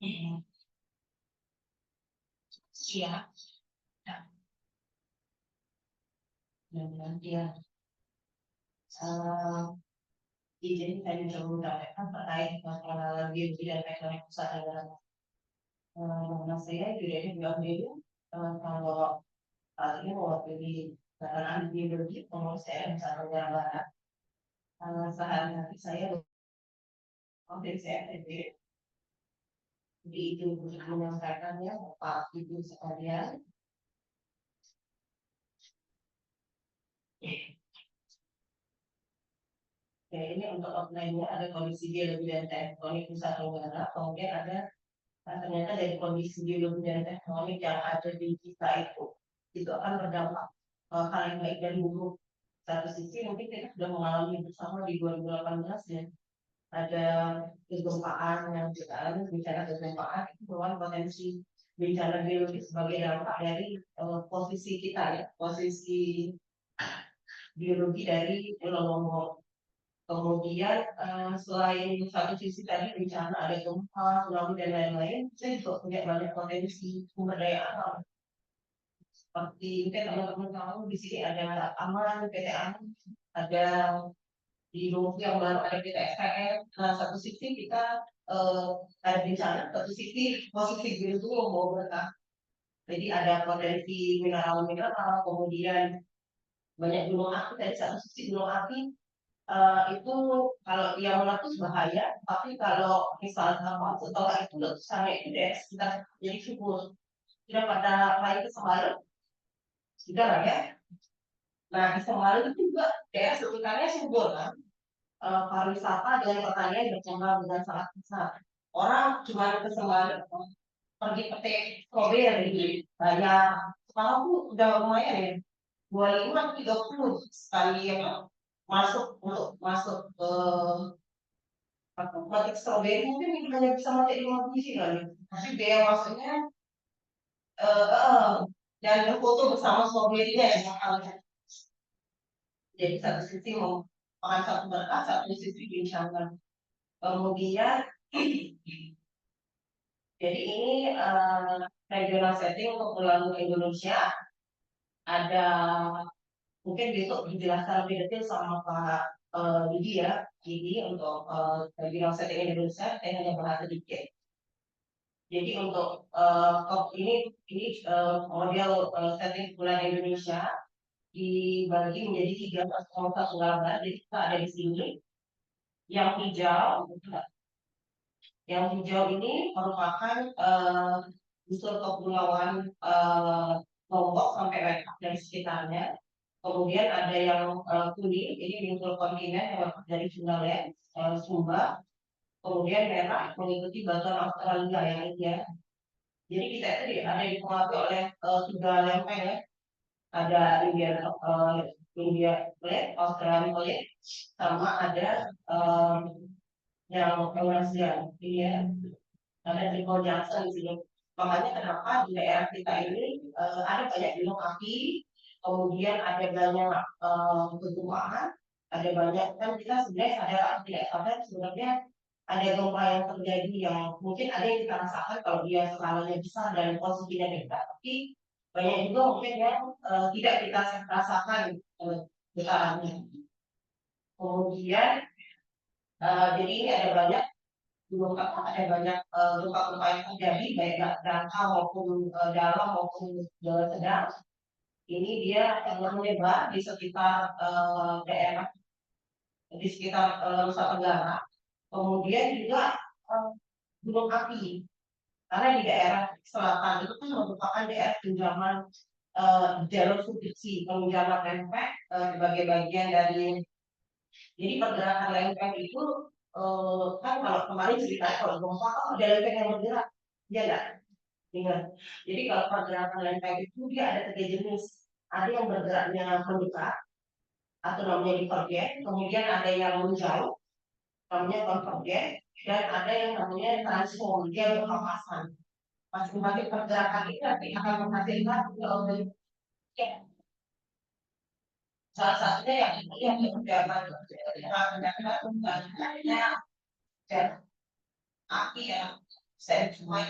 Iya. Nah, dan dia eh, jadi tadi sudah mengatakan terkait dengan biologi dan teknologi pusat adalah menurut saya juga ini bilang dia kalau ini mewakili karena biologi menurut saya misalnya negara barat sehari-hari saya hampir saya jadi itu untuk menyampaikannya Pak Ibu sekalian. Ya, ini untuk outline-nya ada kondisi biologi dan tektonik pusat tenggara, kemudian ada ternyata dari kondisi biologi dan tektonik yang ada di kita itu akan berdampak hal yang baik dan buruk. Satu sisi mungkin kita sudah mengalami bersama di 2018 ya, ada kegempaan yang kita alami, bencana kegempaan itu merupakan potensi bencana biologi sebagai dampak dari posisi kita ya, posisi biologi dari Pulau Lombok. Kemudian selain satu sisi tadi bencana ada gempa, tsunami dan lain-lain, saya juga punya banyak potensi sumber daya alam. Seperti mungkin teman-teman tahu di sini ada Aman, PT Aman, ada di Lumpur yang baru ada PT SKM. Nah, satu sisi kita eh, ada bencana, satu sisi posisi itu membawa berkah. Jadi ada potensi mineral-mineral, kemudian banyak gunung api. Tadi satu sisi gunung api itu kalau dia meletus bahaya, tapi kalau misalnya apa setelah itu letusannya itu deh sekitar jadi subur. Sudah pada lain ke Semarang, sudah lah ya. Nah di Semarang itu juga daerah sekitarnya subur kan. Pariwisata dan pertanian berkembang dengan sangat besar. Orang cuma ke Semarang pergi petik stroberi, banyak. Sekarang tuh udah lumayan ya. 25 30 sekali yang masuk untuk masuk ke aku batik stroberi mungkin hanya bisa mati 5 biji kali. Tapi biaya masuknya dan foto bersama stroberinya ya mahalnya. Jadi satu sisi mau makan satu berkah, satu sisi bincangkan. Kemudian jadi ini regional setting untuk pulau Indonesia ada mungkin besok dijelaskan lebih detail sama Pak Didi ya. Jadi untuk regional setting Indonesia saya hanya bahas sedikit. Jadi untuk ini model setting bulan Indonesia dibagi menjadi 3 jadi kita ada di sini. Yang hijau, yang hijau ini merupakan unsur kepulauan Lombok sampai Batak dan sekitarnya. Kemudian ada yang kuning, ini unsur kontinen yang dari Sundaland, Sumba. Kemudian merah mengikuti batuan Australia yang India. Jadi kita itu ada dipengaruhi oleh 3 lempeng ya. Ada India Plate, Australia Plate, sama ada yang Eurasia. Ini ya, ada Triple Junction di sini. Makanya kenapa di daerah kita ini ada banyak gunung api, kemudian ada banyak kegempaan, ada banyak kan kita sebenarnya sadar atau tidak sadar sebenarnya ada gempa yang terjadi yang mungkin ada yang kita rasakan kalau dia skalanya besar dan posisinya beda, tapi banyak juga mungkin yang tidak kita rasakan getarannya. Kemudian jadi ini ada banyak ada banyak gempa-gempa yang terjadi baik dangkal maupun dalam maupun sedang. Ini dia menyebar di sekitar daerah di sekitar Nusa Tenggara. Kemudian juga eh, gunung api karena di daerah selatan itu kan merupakan daerah pinjaman jalur subduksi penginjaman lempeng sebagai bagian dari jadi pergerakan lempeng itu kan kalau kemarin ceritanya kalau gempa kan ada lempeng yang bergerak dia enggak ingat. Jadi kalau pergerakan lempeng itu dia ada 3 jenis, ada yang bergeraknya mendekat atau namanya divergen, kemudian ada yang menjauh namanya konvergen, dan ada yang namanya transform dia berpapasan. Masing-masing pergerakan ini nanti akan menghasilkan ya, salah satunya yang berjalan dan api ya saya cuma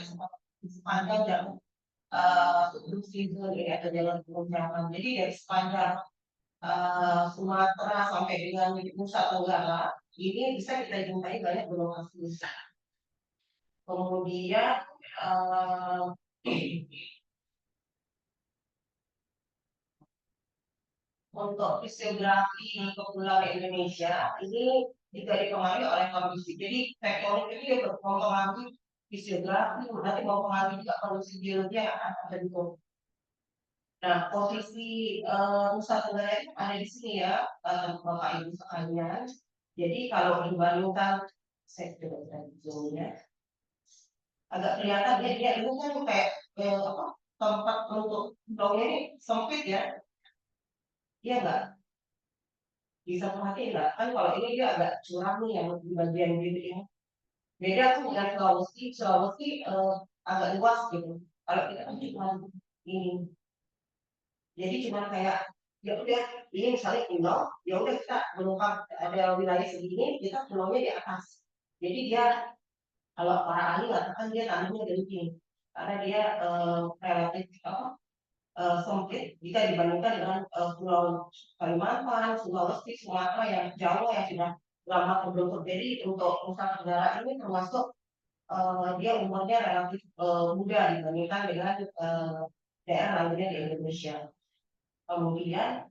sepanjang jalur season ini atau jalur penunjangan. Jadi dari sepanjang Sumatera sampai dengan Nusa Tenggara ini bisa kita jumpai banyak gunung api. Kemudian untuk fisiografi kepulauan Indonesia ini juga dipengaruhi oleh kondisi. Jadi tektonik itu ya mempengaruhi fisiografi, nanti mempengaruhi juga kondisi geologi yang akan terbentuk. Nah, posisi Nusa Tenggara itu ada di sini ya, Bapak Ibu sekalian. Jadi kalau dibandingkan, saya coba zoomnya, agak kelihatan dia itu kan kayak apa, tempat untuk blognya ini sempit ya, iya nggak? Bisa perhatiin nggak? Kan kalau ini dia agak curam nih yang di bagian biru ini. Beda tuh dengan Sulawesi, Sulawesi agak luas gitu. Kalau kita kan cuma ini, jadi cuma kayak ya udah ini misalnya pulau, ya udah kita menumpang ada wilayah segini, kita pulaunya di atas. Jadi dia kalau para ahli mengatakan dia tanahnya genting karena dia relatif sempit jika dibandingkan dengan pulau Kalimantan, Sulawesi, Sumatera yang Jawa yang sudah lama terbentuk. Jadi untuk Nusa Tenggara ini termasuk dia umurnya relatif muda dibandingkan dengan daerah lainnya di Indonesia. Kemudian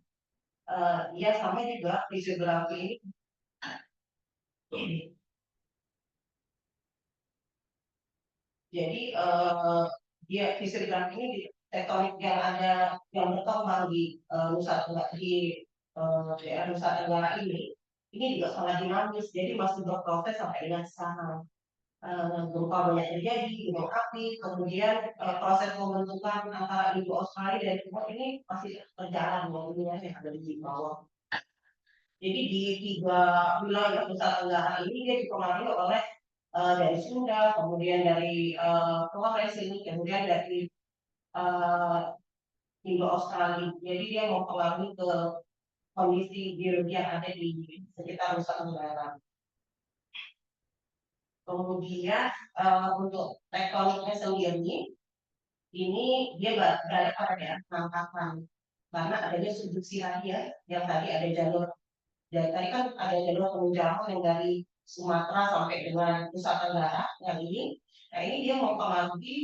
dia sama juga fisiografi ini. Jadi dia fisiografi ini tektonik yang ada yang berkembang di Nusa Tenggara di daerah Nusa Tenggara ini juga sangat dinamis. Jadi masih berproses sampai dengan sekarang. Gempa banyak terjadi, gunung api, kemudian proses pembentukan antara Indo Australia dan Timur ini masih berjalan, waktunya yang ada di bawah. Jadi di tiga wilayah Nusa Tenggara ini dia dipengaruhi oleh dari Sunda, kemudian dari Flores ini, kemudian dari Indo Australia. Jadi dia mempengaruhi ke kondisi geologi yang ada di sekitar Nusa Tenggara. Kemudian untuk tektoniknya sendiri ini dia berada pada daerah penangkapan karena adanya subduksi radial yang tadi ada jalur dan tadi kan ada jalur penunjangan yang dari Sumatera sampai dengan Nusa Tenggara yang ini. Nah ini dia mempengaruhi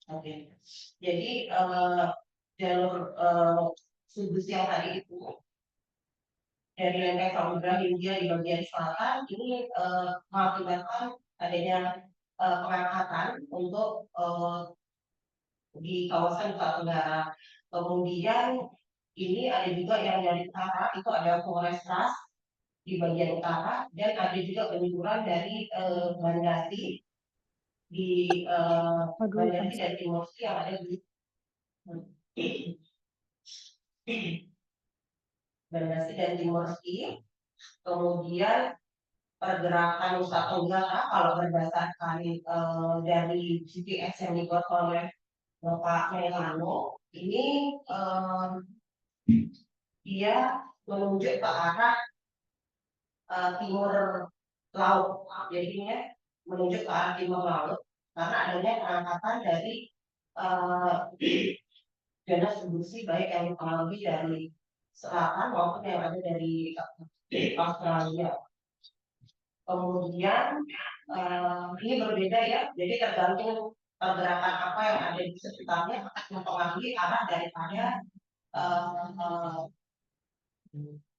Oke. Jadi jalur subduksi yang tadi itu dari lempeng Samudra Hindia di bagian selatan ini mengakibatkan adanya pengangkatan untuk di kawasan Nusa Tenggara. Kemudian ini ada juga yang dari utara itu ada Flores Trust di bagian utara dan ada juga benturan dari Bandasi di Bandasi dan Timur yang ada di Bandasi dan Timur kemudian pergerakan Nusa Tenggara kalau berdasarkan dari GPS yang dibuat oleh Bapak Melano ini dia menunjuk ke arah timur laut, jadinya menunjuk ke arah timur laut karena adanya pengangkatan dari dana subduksi baik yang dipengaruhi dari selatan maupun yang ada dari Australia. Kemudian ini berbeda ya, jadi tergantung pergerakan apa yang ada di sekitarnya mempengaruhi arah daripada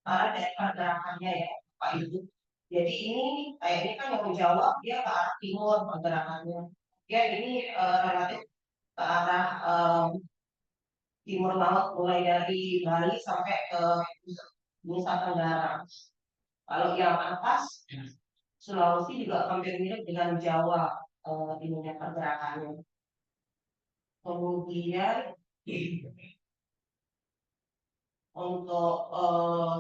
arah dari pergerakannya ya Pak Ibu. Jadi ini kayak ini kan yang menjawab dia ke arah timur pergerakannya. Ya ini relatif ke arah timur laut mulai dari Bali sampai ke Nusa Tenggara. Kalau yang atas Sulawesi juga hampir mirip dengan Jawa ininya pergerakannya. Kemudian untuk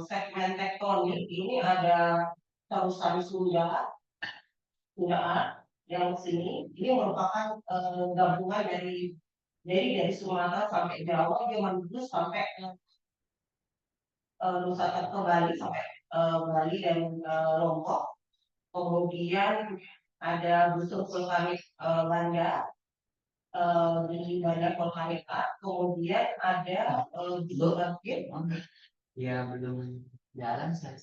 segmen tektonik ini ada terusan Sunda yang sini ini merupakan gabungan dari Jadi dari Sumatera sampai Jawa, zaman dulu sampai Nusa ke Bali sampai Bali dan Lombok. Kemudian ada busur vulkanik Banda di Banda vulkanik A. Kemudian ada busur bangkit. Ya belum jalan saya.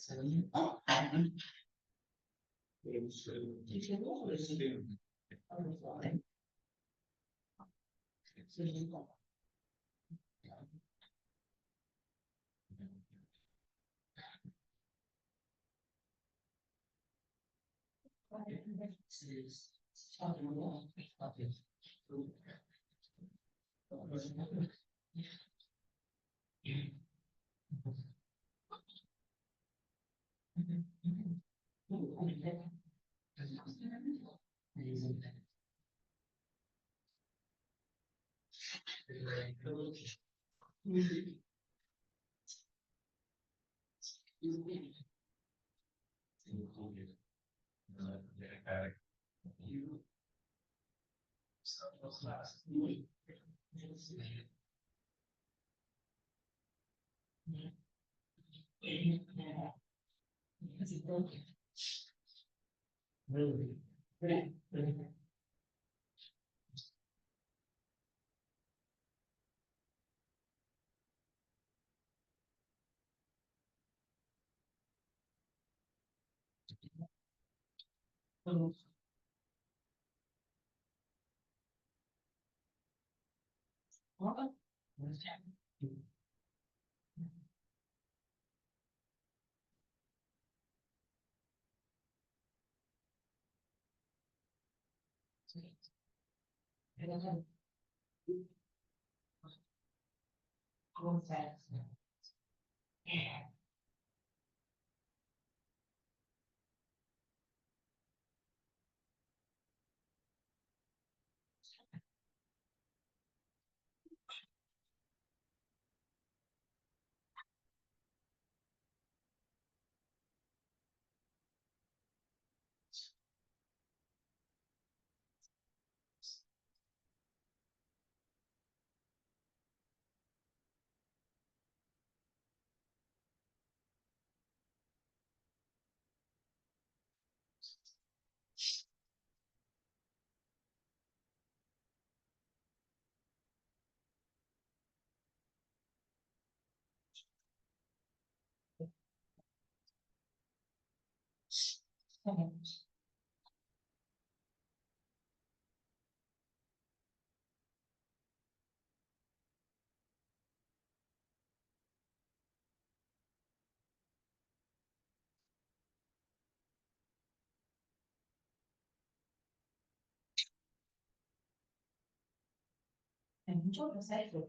Muncul saya itu.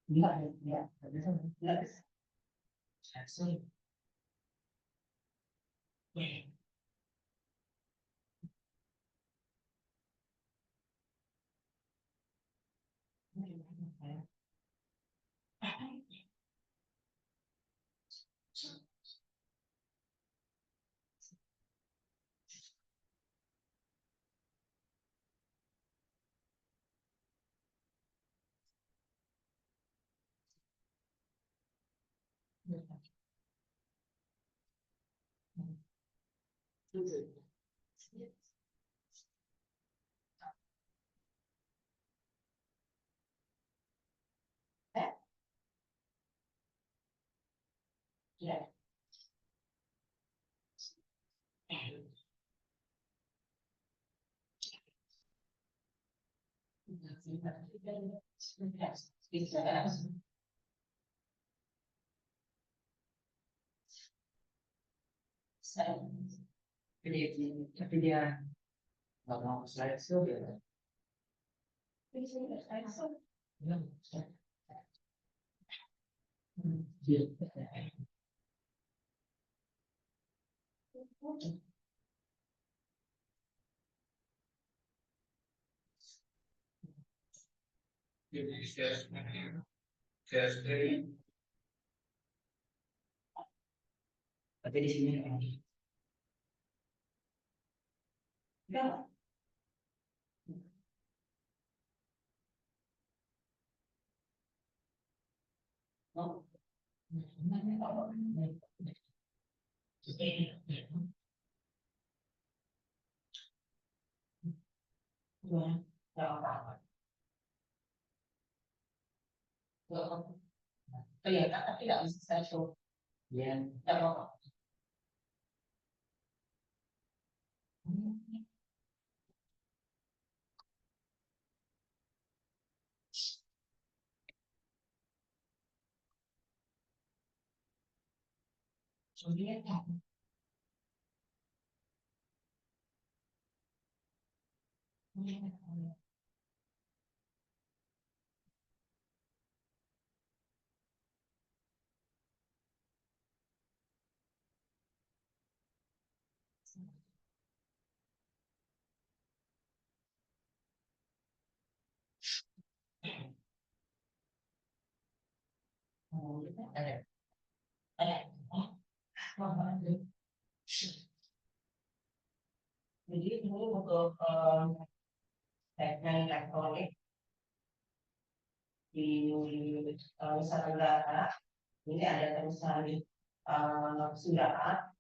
Enggak, enggak bisa. Enggak bisa. Ya. Tapi dia nggak mau slide show dia. Tapi di sini Enggak. Kelihatan tapi nggak bisa saya show. Iya. Nggak apa-apa. Kelihatan. Ada. Ada. Jadi ini untuk segmen elektronik di Nusa Tenggara ini ada tulisan Sunda,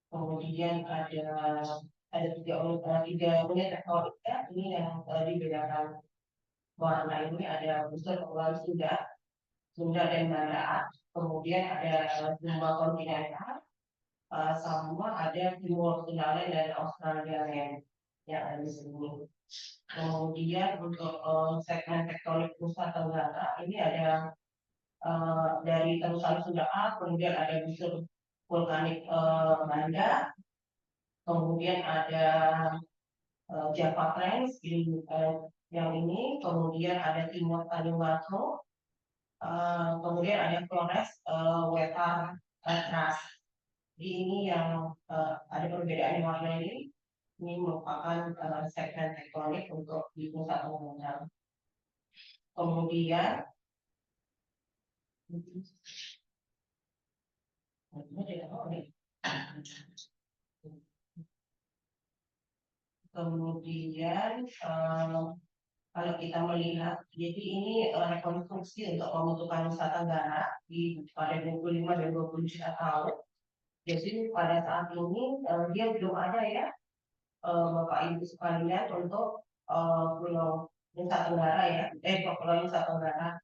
kemudian ada tiga unit elektroniknya ini yang dibedakan warna ini ada Busur Kepulauan Sunda dan Banda, kemudian ada Sumba kontinental, sama ada Timur Tengah dan Australia yang ada di sini. Kemudian untuk segmen tektonik Nusa Tenggara ini ada dari terusan Sunda, kemudian ada busur vulkanik Banda, kemudian ada Java Plains yang ini, kemudian ada Timur Kalimantan, kemudian ada Flores Wetar Atlas. Jadi ini yang ada perbedaan warna ini merupakan segmen tektonik untuk di Nusa Tenggara. Kemudian kalau kita melihat, jadi ini rekonstruksi untuk pembentukan Nusa Tenggara pada 25 dan 20 juta tahun. Jadi pada saat ini dia belum ada ya Bapak Ibu sekalian untuk Pulau Nusa Tenggara ya, Pulau Nusa Tenggara.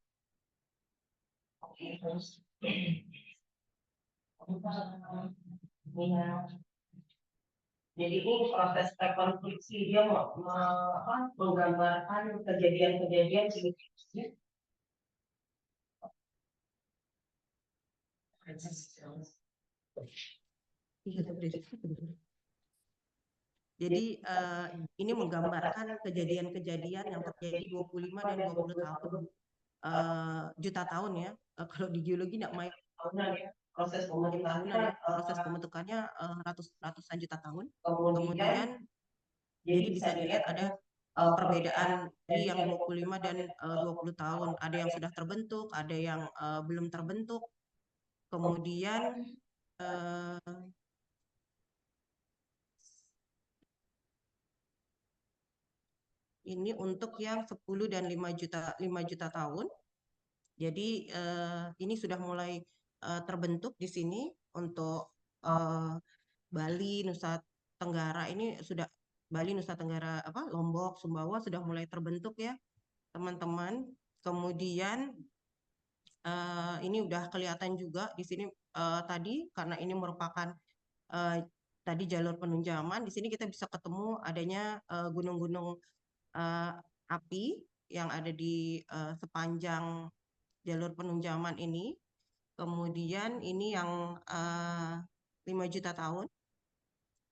Oke, terus jadi ini proses rekonstruksi dia menggambarkan kejadian-kejadian sedikit. Jadi ini menggambarkan kejadian-kejadian yang terjadi 25 dan 20 tahun juta tahun ya. Kalau di geologi tidak main tahunan ya. Proses pembentukannya ratusan juta tahun. Kemudian Jadi bisa dilihat ada perbedaan dari yang 25 dan 20 tahun. Ada yang sudah terbentuk, ada yang belum terbentuk. Kemudian ini untuk yang 10 dan 5 juta tahun. Jadi ini sudah mulai terbentuk di sini untuk Bali, Nusa Tenggara ini sudah Bali, Nusa Tenggara Lombok, Sumbawa sudah mulai terbentuk ya, teman-teman. Kemudian ini udah kelihatan juga di sini tadi karena ini merupakan tadi jalur penunjaman. Di sini kita bisa ketemu adanya gunung-gunung api yang ada di sepanjang jalur penunjaman ini. Kemudian ini yang 5 juta tahun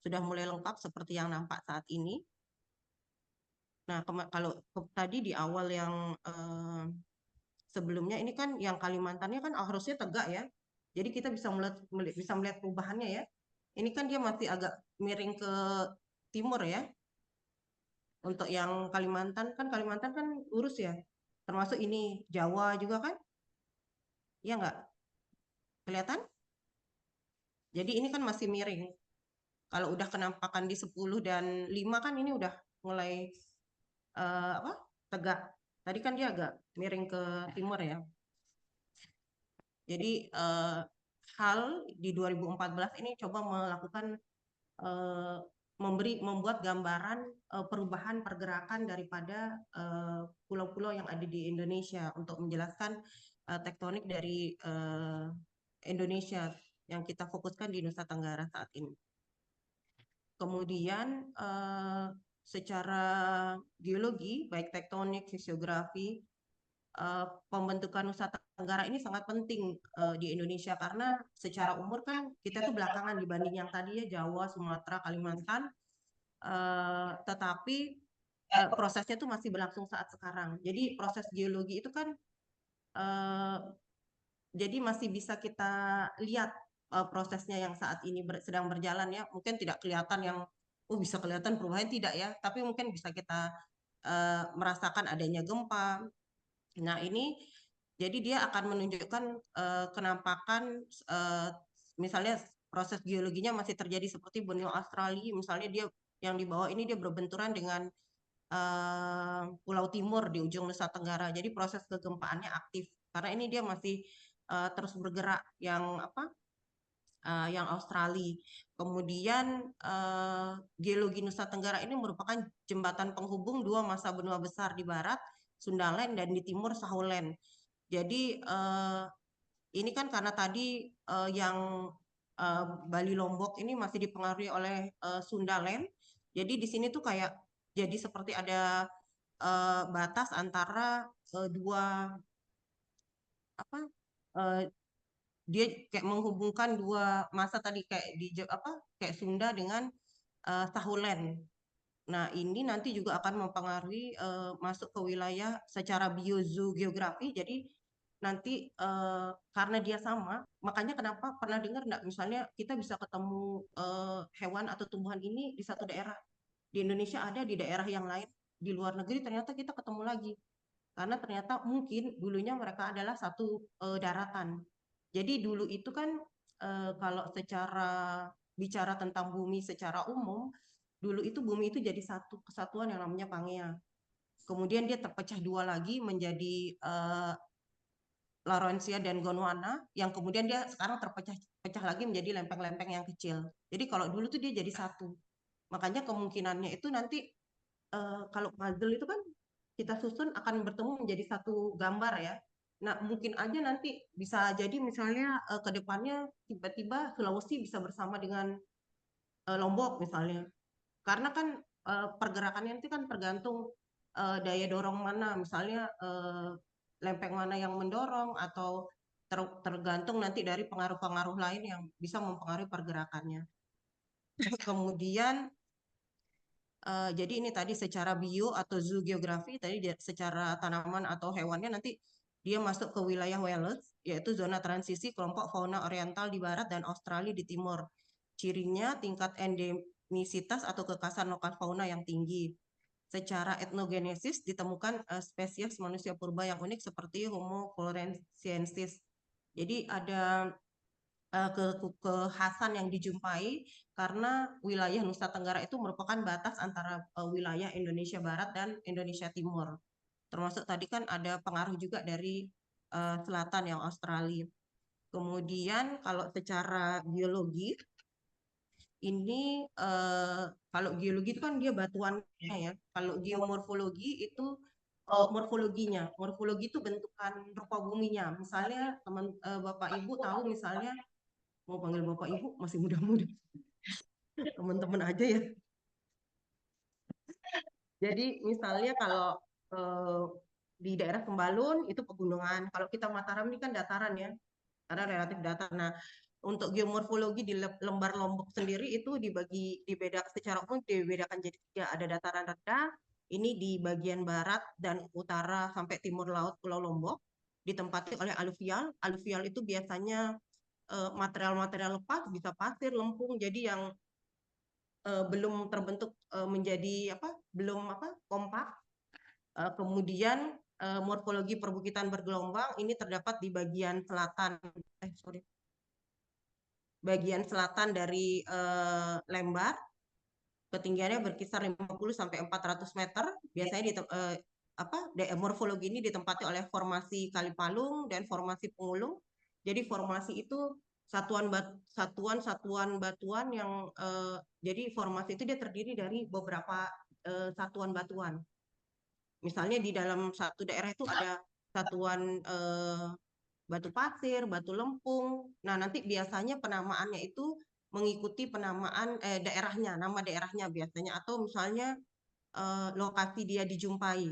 sudah mulai lengkap seperti yang nampak saat ini. Nah, kalau tadi di awal yang sebelumnya ini kan yang Kalimantannya kan harusnya tegak ya. Jadi kita bisa melihat perubahannya ya. Ini kan dia masih agak miring ke timur ya. Untuk yang Kalimantan kan lurus ya. Termasuk ini Jawa juga kan? Iya nggak? Kelihatan? Jadi ini kan masih miring. Kalau udah kenampakan di 10 dan 5 kan ini udah mulai tegak. Tadi kan dia agak miring ke timur ya. Jadi HAL di 2014 ini coba melakukan membuat gambaran perubahan pergerakan daripada pulau-pulau yang ada di Indonesia untuk menjelaskan tektonik dari Indonesia yang kita fokuskan di Nusa Tenggara saat ini. Kemudian secara geologi, baik tektonik, fisiografi, pembentukan Nusa Tenggara ini sangat penting di Indonesia karena secara umur kan kita tuh belakangan dibanding yang tadi ya Jawa, Sumatera, Kalimantan, tetapi prosesnya tuh masih berlangsung saat sekarang. Jadi proses geologi itu kan jadi masih bisa kita lihat prosesnya yang saat ini sedang berjalan ya. Mungkin tidak kelihatan yang bisa kelihatan perubahan tidak ya, tapi mungkin bisa kita merasakan adanya gempa. Nah, ini jadi dia akan menunjukkan kenampakan misalnya proses geologinya masih terjadi seperti benua Australia, misalnya dia yang di bawah ini dia berbenturan dengan Pulau Timur di ujung Nusa Tenggara. Jadi proses kegempaannya aktif karena ini dia masih terus bergerak yang apa? Yang Australia. Kemudian geologi Nusa Tenggara ini merupakan jembatan penghubung dua masa benua besar di barat, Sundaland, dan di timur Sahulen. Jadi ini kan karena tadi yang Bali Lombok ini masih dipengaruhi oleh Sundaland. Jadi di sini tuh kayak jadi seperti ada batas antara dua apa dia kayak menghubungkan dua masa tadi kayak di kayak Sunda dengan Sahulen. Nah, ini nanti juga akan mempengaruhi masuk ke wilayah secara biozoogeografi. Jadi nanti karena dia sama, makanya kenapa pernah dengar nggak misalnya kita bisa ketemu hewan atau tumbuhan ini di satu daerah. Di Indonesia ada, di daerah yang lain, di luar negeri ternyata kita ketemu lagi. Karena ternyata mungkin dulunya mereka adalah satu daratan. Jadi dulu itu kan kalau secara bicara tentang bumi secara umum, dulu itu bumi itu jadi satu kesatuan yang namanya Pangea. Kemudian dia terpecah dua lagi menjadi Laurentia dan Gondwana, yang kemudian dia sekarang terpecah lagi menjadi lempeng-lempeng yang kecil. Jadi kalau dulu tuh dia jadi satu. Makanya kemungkinannya itu nanti kalau puzzle itu kan kita susun akan bertemu menjadi satu gambar ya. Nah, mungkin aja nanti bisa jadi misalnya ke depannya tiba-tiba Sulawesi bisa bersama dengan Lombok misalnya. Karena kan pergerakannya itu kan tergantung daya dorong mana, misalnya lempeng mana yang mendorong atau tergantung nanti dari pengaruh-pengaruh lain yang bisa mempengaruhi pergerakannya. Kemudian jadi ini tadi secara bio atau zoogeografi, tadi secara tanaman atau hewannya nanti dia masuk ke wilayah Wales, yaitu zona transisi kelompok fauna oriental di barat dan Australia di timur. Cirinya tingkat endemisitas atau kekhasan lokal fauna yang tinggi. Secara etnogenesis ditemukan spesies manusia purba yang unik seperti Homo floresiensis. Jadi ada kekhasan yang dijumpai karena wilayah Nusa Tenggara itu merupakan batas antara wilayah Indonesia Barat dan Indonesia Timur. Termasuk tadi kan ada pengaruh juga dari selatan yang Australia. Kemudian kalau secara geologi, ini kalau geologi itu kan dia batuannya ya. Kalau geomorfologi itu morfologinya. Morfologi itu bentukan rupa buminya. Misalnya Bapak Ibu tahu misalnya mau panggil Bapak Ibu masih muda-muda. Teman-teman aja ya. Jadi misalnya kalau di daerah Sembalun itu pegunungan. Kalau kita Mataram ini kan dataran ya, karena relatif datar. Nah, untuk geomorfologi di lembar Lombok sendiri itu secara umum dibedakan jadi tiga. Ada dataran rendah, ini di bagian barat dan utara sampai timur laut Pulau Lombok, ditempati oleh aluvial. Aluvial itu biasanya material-material lepas, bisa pasir, lempung, jadi yang belum terbentuk menjadi belum kompak. Kemudian morfologi perbukitan bergelombang ini terdapat di bagian selatan bagian selatan dari Lembar. Ketinggiannya berkisar 50 sampai 400 meter. Biasanya morfologi ini ditempati oleh formasi Kali Palung dan formasi Pengulung Jadi formasi itu satuan-satuan batuan yang jadi formasi itu dia terdiri dari beberapa satuan batuan. Misalnya di dalam satu daerah itu ada satuan batu pasir, batu lempung. Nah, nanti biasanya penamaannya itu mengikuti penamaan daerahnya, nama daerahnya biasanya, atau misalnya lokasi dia dijumpai.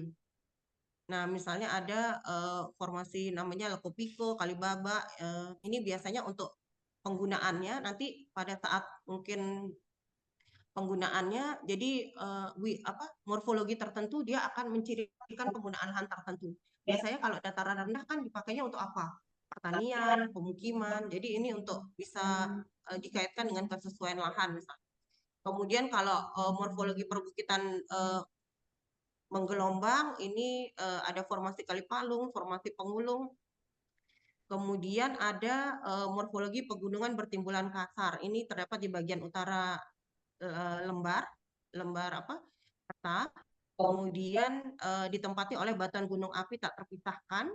Nah, misalnya ada formasi namanya Lekopiko, Kalibaba. Ini biasanya untuk penggunaannya nanti pada saat mungkin penggunaannya, jadi morfologi tertentu dia akan mencirikan penggunaan lahan tertentu. Biasanya kalau dataran rendah kan dipakainya untuk apa? Pertanian, pemukiman. Jadi ini untuk bisa dikaitkan dengan kesesuaian lahan misalnya. Kemudian kalau morfologi perbukitan menggelombang, ini ada formasi kali palung, formasi pengulung. Kemudian ada morfologi pegunungan bertimbulan kasar. Ini terdapat di bagian utara lembar peta. Kemudian ditempati oleh batuan gunung api tak terpisahkan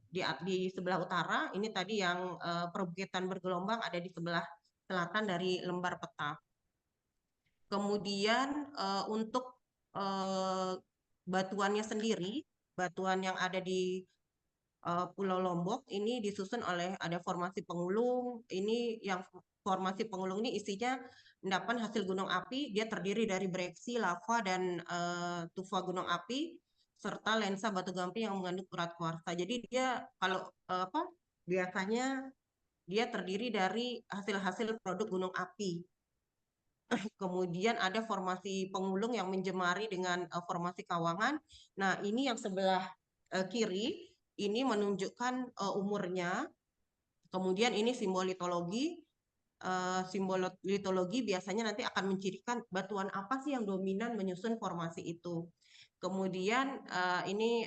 di sebelah utara. Ini tadi yang perbukitan bergelombang ada di sebelah selatan dari lembar peta. Kemudian untuk batuannya sendiri, batuan yang ada di Pulau Lombok ini disusun oleh ada formasi pengulung. Ini yang formasi pengulung ini isinya endapan hasil gunung api. Dia terdiri dari breksi, lava, dan tufa gunung api serta lensa batu gamping yang mengandung urat kuarsa. Jadi dia kalau biasanya dia terdiri dari hasil-hasil produk gunung api. Kemudian ada formasi pengulung yang menjemari dengan formasi kawangan. Nah, ini yang sebelah kiri ini menunjukkan umurnya. Kemudian ini simbol litologi. Simbol litologi biasanya nanti akan mencirikan batuan apa sih yang dominan menyusun formasi itu. Kemudian ini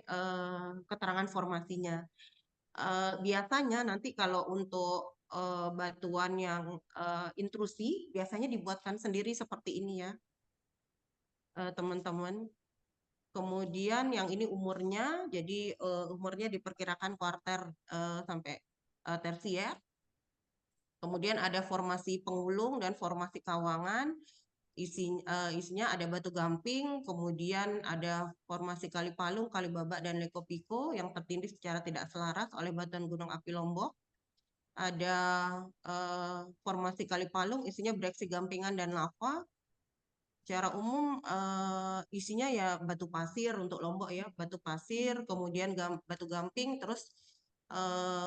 keterangan formasinya. Biasanya nanti kalau untuk batuan yang intrusi biasanya dibuatkan sendiri seperti ini ya, teman-teman. Kemudian yang ini umurnya, jadi umurnya diperkirakan kuarter sampai tersier. Kemudian ada formasi pengulung dan formasi kawangan. Isinya ada batu gamping, kemudian ada formasi kali palung, kali babak, dan lekopiko yang tertindih secara tidak selaras oleh batuan gunung api Lombok. Ada formasi kali palung, isinya breksi gampingan dan lava. Secara umum isinya ya batu pasir untuk Lombok ya, batu pasir, kemudian batu gamping, terus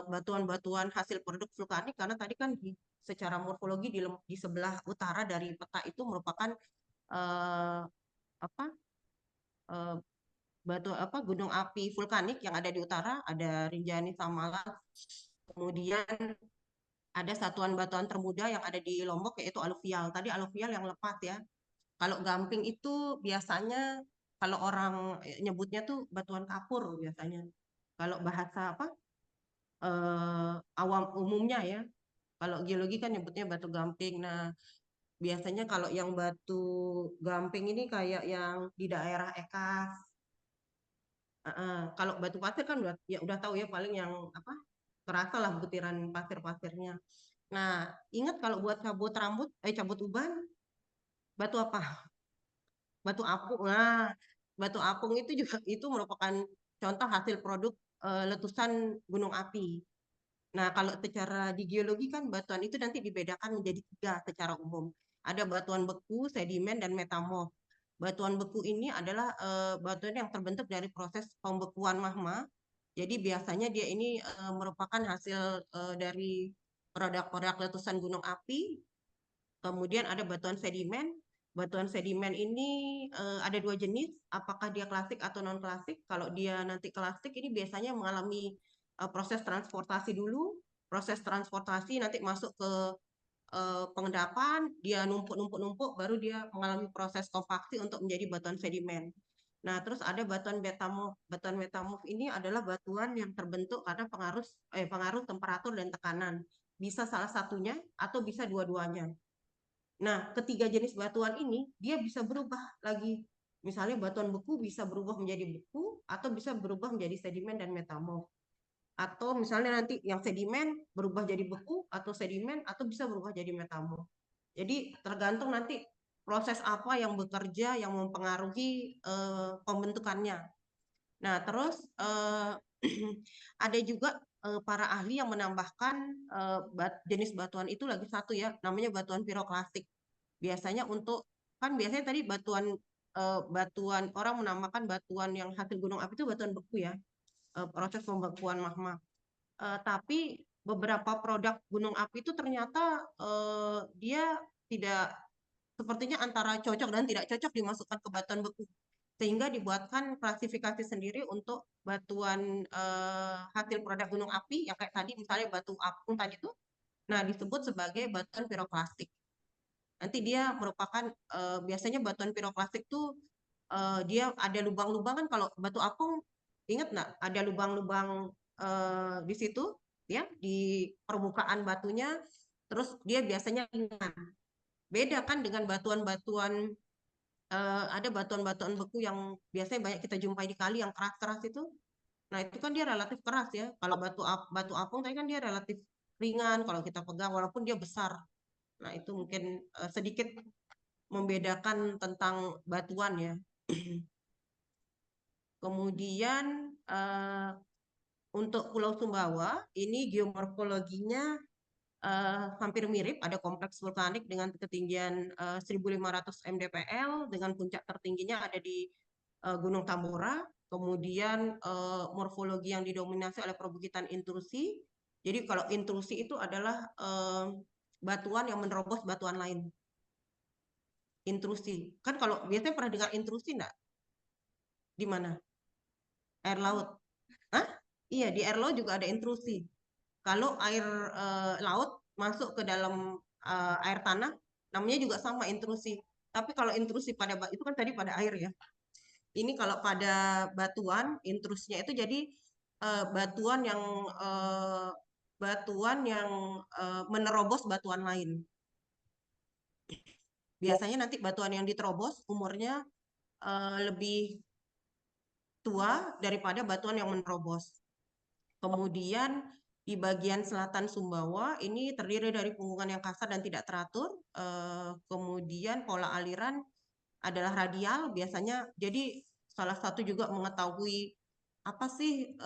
batuan-batuan hasil produk vulkanik, karena tadi kan secara morfologi di sebelah utara dari peta itu merupakan gunung api vulkanik yang ada di utara, ada Rinjani Samalas. Kemudian ada satuan batuan termuda yang ada di Lombok yaitu aluvial. Tadi aluvial yang lepas ya. Kalau gamping itu biasanya kalau orang nyebutnya tuh batuan kapur biasanya. Kalau bahasa awam umumnya ya. Kalau geologi kan nyebutnya batu gamping. Nah, biasanya kalau yang batu gamping ini kayak yang di daerah Ekas. Kalau batu pasir kan udah tahu ya, paling yang terasa lah butiran pasir-pasirnya. Nah, ingat kalau buat cabut uban, batu apa? Batu apung. Nah, batu apung itu juga itu merupakan contoh hasil produk letusan gunung api. Nah, kalau secara di geologi kan batuan itu nanti dibedakan menjadi 3 secara umum. Ada batuan beku, sedimen, dan metamorf. Batuan beku ini adalah batuan yang terbentuk dari proses pembekuan magma. Jadi biasanya dia ini merupakan hasil dari produk-produk letusan gunung api. Kemudian ada batuan sedimen. Batuan sedimen ini ada 2 jenis, apakah dia klasik atau non klasik. Kalau dia nanti klasik ini biasanya mengalami proses transportasi dulu. Proses transportasi nanti masuk ke pengendapan, dia numpuk, baru dia mengalami proses kompaksi untuk menjadi batuan sedimen. Nah, terus ada batuan metamorf. Batuan metamorf ini adalah batuan yang terbentuk karena pengaruh temperatur dan tekanan. Bisa salah satunya atau bisa dua-duanya. Nah, ketiga jenis batuan ini dia bisa berubah lagi. Misalnya batuan beku bisa berubah menjadi beku atau bisa berubah menjadi sedimen dan metamorf. atau misalnya nanti yang sedimen berubah jadi beku, atau sedimen atau bisa berubah jadi metamorf. Jadi tergantung nanti proses apa yang bekerja yang mempengaruhi pembentukannya. Nah, terus ada juga para ahli yang menambahkan jenis batuan itu lagi satu ya, namanya batuan piroklastik. Biasanya biasanya tadi batuan orang menamakan batuan yang hasil gunung api itu batuan beku ya, proses pembekuan magma. Tapi beberapa produk gunung api itu ternyata dia tidak sepertinya antara cocok dan tidak cocok dimasukkan ke batuan beku, sehingga dibuatkan klasifikasi sendiri untuk batuan hasil produk gunung api yang kayak tadi misalnya batu apung tadi tuh, nah disebut sebagai batuan piroklastik. Nanti dia merupakan biasanya batuan piroklastik tuh dia ada lubang-lubang kan, kalau batu apung ingat nggak ada lubang-lubang di situ ya di permukaan batunya, terus dia biasanya ringan. Beda kan dengan batuan-batuan ada batuan-batuan beku yang biasanya banyak kita jumpai di kali yang keras-keras itu. Nah, itu kan dia relatif keras ya. Kalau batu apung tadi kan dia relatif ringan kalau kita pegang walaupun dia besar. Nah, itu mungkin sedikit membedakan tentang batuan ya. Kemudian untuk Pulau Sumbawa ini geomorfologinya hampir mirip, ada kompleks vulkanik dengan ketinggian 1.500 mdpl dengan puncak tertingginya ada di Gunung Tambora. Kemudian morfologi yang didominasi oleh perbukitan intrusi. Jadi kalau intrusi itu adalah batuan yang menerobos batuan lain. Intrusi. Kan kalau biasanya pernah dengar intrusi enggak? Di mana? Air laut. Hah? Iya, di air laut juga ada intrusi. Kalau air laut masuk ke dalam air tanah, namanya juga sama intrusi. Tapi kalau intrusi itu kan tadi pada air ya. Ini kalau pada batuan, intrusnya itu jadi batuan yang menerobos batuan lain. Biasanya nanti batuan yang diterobos umurnya lebih tua daripada batuan yang menerobos. Kemudian di bagian selatan Sumbawa ini terdiri dari punggungan yang kasar dan tidak teratur. Kemudian pola aliran adalah radial biasanya. Jadi salah satu juga mengetahui apa sih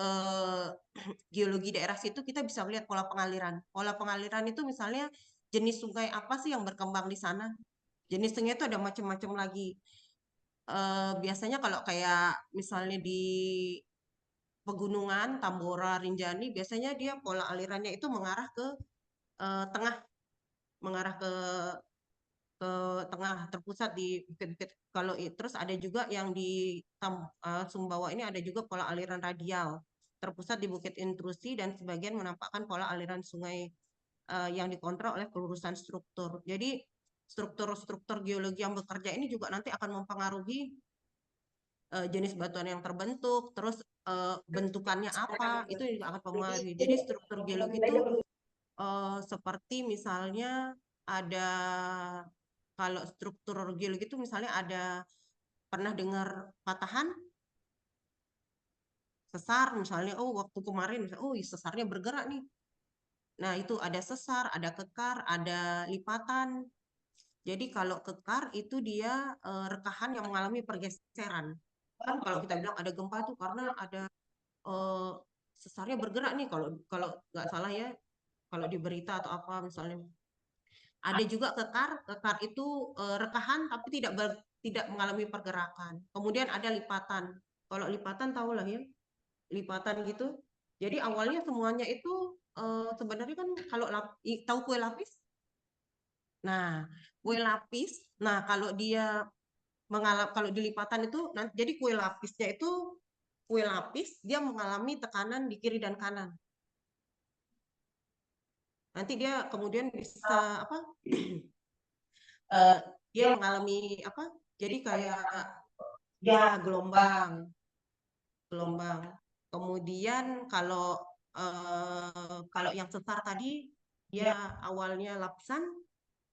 geologi daerah situ, kita bisa melihat pola pengaliran. Pola pengaliran itu misalnya jenis sungai apa sih yang berkembang di sana. Jenis sungai itu ada macam-macam lagi. Biasanya kalau kayak misalnya di pegunungan Tambora, Rinjani, biasanya dia pola alirannya itu mengarah ke tengah, mengarah ke tengah, terpusat di bukit-bukit. Kalau terus ada juga yang di Sumbawa ini ada juga pola aliran radial, terpusat di bukit intrusi dan sebagian menampakkan pola aliran sungai yang dikontrol oleh pelurusan struktur. Jadi struktur-struktur geologi yang bekerja ini juga nanti akan mempengaruhi jenis batuan yang terbentuk, terus bentukannya apa, itu juga akan mempengaruhi. Jadi struktur geologi itu seperti misalnya ada, kalau struktur geologi itu misalnya ada, pernah dengar patahan, sesar misalnya, oh waktu kemarin misalnya, oh sesarnya bergerak nih. Nah itu ada sesar, ada kekar, ada lipatan. Jadi kalau kekar itu dia rekahan yang mengalami pergeseran. Kan kalau kita bilang ada gempa itu karena ada sesarnya bergerak nih, kalau nggak salah ya, kalau di berita atau apa misalnya. Ada juga kekar itu rekahan tapi tidak mengalami pergerakan. Kemudian ada lipatan. Kalau lipatan tahu lah ya, lipatan gitu. Jadi awalnya semuanya itu sebenarnya kan kalau tahu kue lapis. Nah, kue lapis. Nah, kalau dia kalau di lipatan itu, jadi kue lapisnya itu kue lapis dia mengalami tekanan di kiri dan kanan. Nanti dia kemudian bisa apa? Dia mengalami apa? Jadi kayak ya gelombang. Kemudian kalau yang sesar tadi dia awalnya lapisan,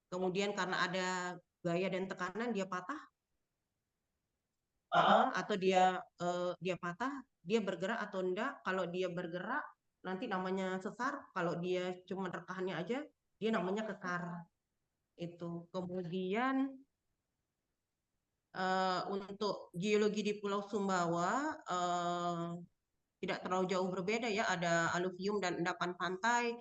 kemudian karena ada gaya dan tekanan dia patah, atau dia patah, dia bergerak atau enggak. Kalau dia bergerak nanti namanya sesar, kalau dia cuma rekahannya aja, dia namanya kekar. Itu. Kemudian untuk geologi di Pulau Sumbawa tidak terlalu jauh berbeda ya, ada aluvium dan endapan pantai.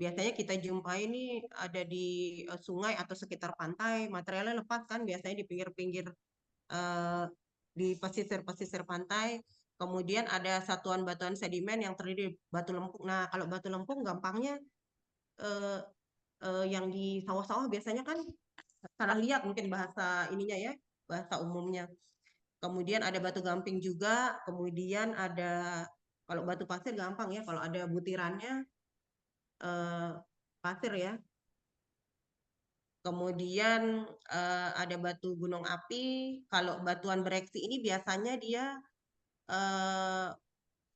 Biasanya kita jumpai ini ada di sungai atau sekitar pantai, materialnya lepas kan, biasanya di pinggir-pinggir di pesisir-pesisir pantai. Kemudian ada satuan batuan sedimen yang terdiri dari batu lempung. Nah, kalau batu lempung gampangnya eh, yang di sawah-sawah biasanya kan tanah liat, mungkin bahasa ininya ya, bahasa umumnya. Kemudian ada batu gamping juga, kemudian ada kalau batu pasir gampang ya, kalau ada butirannya pasir ya. Kemudian ada batu gunung api. Kalau batuan bereksi ini biasanya dia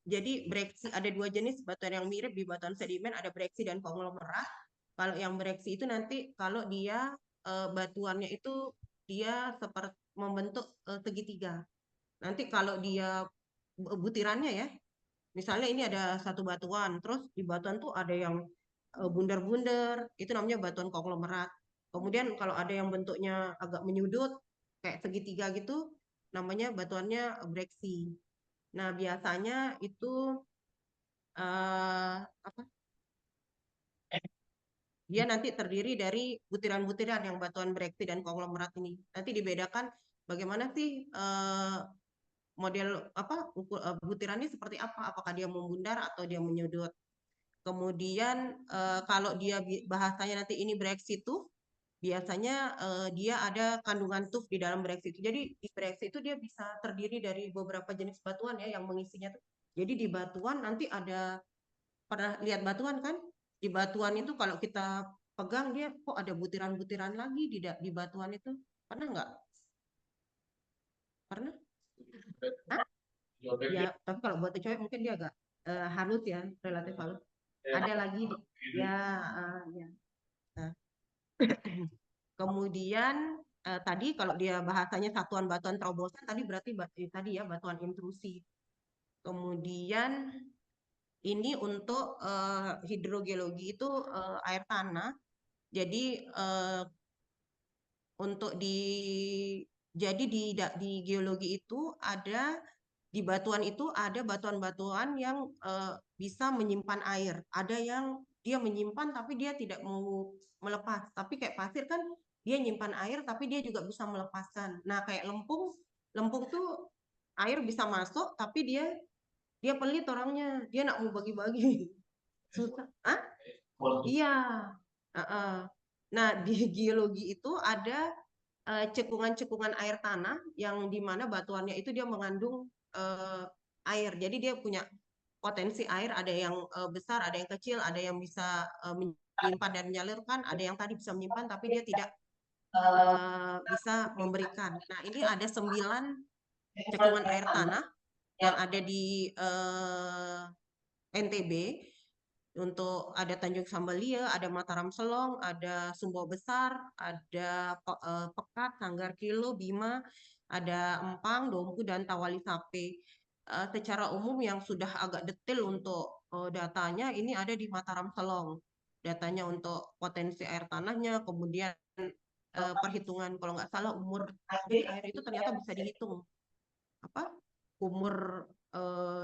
jadi bereksi ada dua jenis batuan yang mirip di batuan sedimen, ada bereksi dan konglomerat. Kalau yang bereksi itu nanti kalau dia batuannya itu dia seperti membentuk segitiga. Nanti kalau dia butirannya ya, misalnya ini ada satu batuan, terus di batuan tuh ada yang bundar-bundar, itu namanya batuan konglomerat. Kemudian kalau ada yang bentuknya agak menyudut, kayak segitiga gitu, namanya batuannya breksi. Nah, biasanya itu apa? Dia nanti terdiri dari butiran-butiran yang batuan breksi dan konglomerat ini. Nanti dibedakan bagaimana sih model apa butirannya seperti apa? Apakah dia membundar atau dia menyudut? Kemudian kalau dia bahasanya nanti ini breksi tuh biasanya dia ada kandungan tuf di dalam breksi itu. Jadi di breksi itu dia bisa terdiri dari beberapa jenis batuan ya yang mengisinya tuh. Jadi di batuan nanti ada, pernah lihat batuan kan? Di batuan itu kalau kita pegang dia kok ada butiran-butiran lagi di batuan itu. Pernah nggak? Pernah? Hah? Ya, tapi kalau buat cewek mungkin dia agak halus ya, relatif halus. Ada lagi, ya, ya. Nah, kemudian tadi kalau dia bahasanya satuan batuan terobosan, tadi berarti tadi ya batuan intrusi. Kemudian ini untuk hidrogeologi itu air tanah. Jadi untuk jadi di geologi itu ada di batuan itu ada batuan-batuan yang bisa menyimpan air. Ada yang dia menyimpan tapi dia tidak mau melepas. Tapi kayak pasir kan dia nyimpan air tapi dia juga bisa melepaskan. Nah, kayak lempung, lempung tuh air bisa masuk tapi dia pelit orangnya. Dia nak mau bagi-bagi. Susah. Ah? Iya. Nah, di geologi itu ada cekungan-cekungan air tanah yang dimana batuannya itu dia mengandung air. Jadi dia punya potensi air, ada yang besar, ada yang kecil, ada yang bisa menyimpan dan menyalurkan, ada yang tadi bisa menyimpan tapi dia tidak bisa memberikan. Nah, ini ada 9 cekungan air tanah yang ada di NTB. Untuk ada Tanjung Sambalia, ada Mataram Selong, ada Sumbawa Besar, ada Pekat, Sanggar Kilo, Bima, ada Empang, Dompu, dan Tawali Sape. Secara umum yang sudah agak detail untuk datanya ini ada di Mataram Selong. Datanya untuk potensi air tanahnya, kemudian perhitungan kalau nggak salah umur air itu ternyata bisa dihitung. Apa? Umur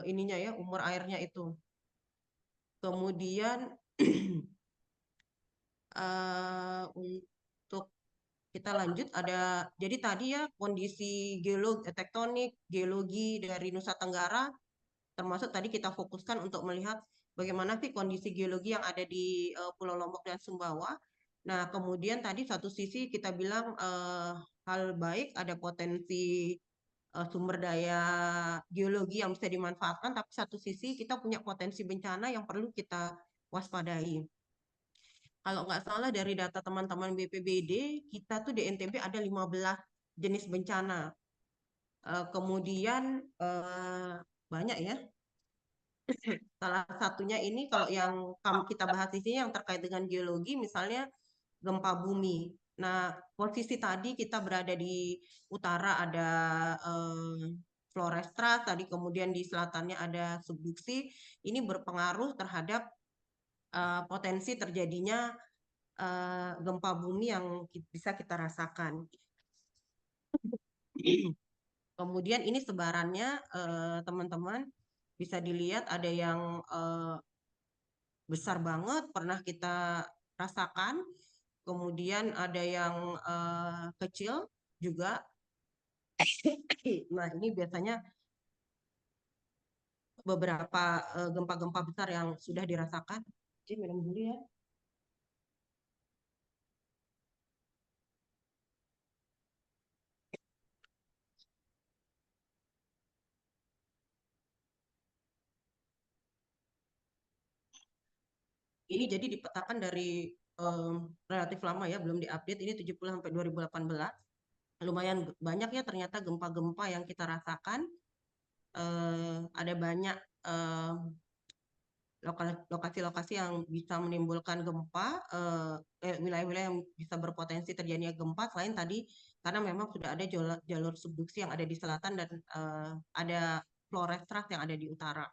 ininya ya, umur airnya itu. Kemudian untuk kita lanjut ada, jadi tadi ya kondisi geologi, tektonik, geologi dari Nusa Tenggara, termasuk tadi kita fokuskan untuk melihat bagaimana sih kondisi geologi yang ada di Pulau Lombok dan Sumbawa. Nah, kemudian tadi satu sisi kita bilang hal baik, ada potensi sumber daya geologi yang bisa dimanfaatkan, tapi satu sisi kita punya potensi bencana yang perlu kita waspadai. Kalau nggak salah dari data teman-teman BPBD, kita tuh di NTB ada 15 jenis bencana. Kemudian banyak ya. Salah satunya ini kalau yang kita bahas di sini yang terkait dengan geologi, misalnya gempa bumi. Nah, posisi tadi kita berada di utara ada Flores Trust, tadi kemudian di selatannya ada subduksi, ini berpengaruh terhadap potensi terjadinya gempa bumi yang bisa kita rasakan. Kemudian ini sebarannya teman-teman bisa dilihat ada yang besar banget pernah kita rasakan, kemudian ada yang kecil juga. Nah, ini biasanya beberapa gempa-gempa besar yang sudah dirasakan. Jadi minum dulu ya. Ini jadi dipetakan dari relatif lama ya, belum diupdate. Ini 70 sampai 2018. Lumayan banyak ya ternyata gempa-gempa yang kita rasakan. Ada banyak lokasi-lokasi yang bisa menimbulkan gempa, wilayah-wilayah yang bisa berpotensi terjadinya gempa. Selain tadi, karena memang sudah ada jalur subduksi yang ada di selatan dan ada Flores Trust yang ada di utara.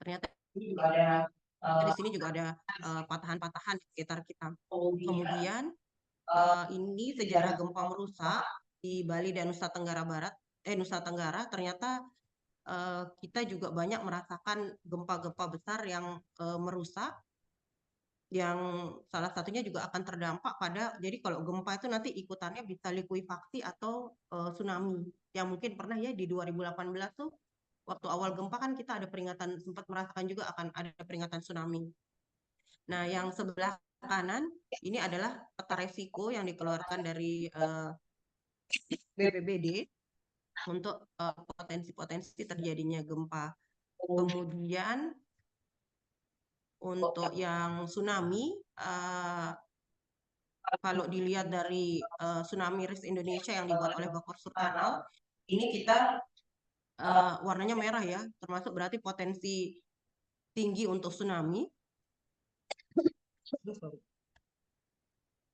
Ternyata Ini juga ada di sini juga ada patahan-patahan di sekitar kita. kemudian Kemudian ini sejarah gempa merusak di Bali dan Nusa Tenggara Barat, Nusa Tenggara. Ternyata kita juga banyak merasakan gempa-gempa besar yang merusak, yang salah satunya juga akan terdampak pada, jadi kalau gempa itu nanti ikutannya bisa likuifaksi atau tsunami, yang mungkin pernah ya di 2018 tuh, waktu awal gempa kan kita ada peringatan, sempat merasakan juga akan ada peringatan tsunami. Nah, yang sebelah kanan ini adalah peta resiko yang dikeluarkan dari BPBD untuk potensi-potensi terjadinya gempa. Kemudian untuk yang tsunami, kalau dilihat dari Tsunami Risk Indonesia yang dibuat oleh Bakor Surkanal, ini kita warnanya merah ya, termasuk berarti potensi tinggi untuk tsunami.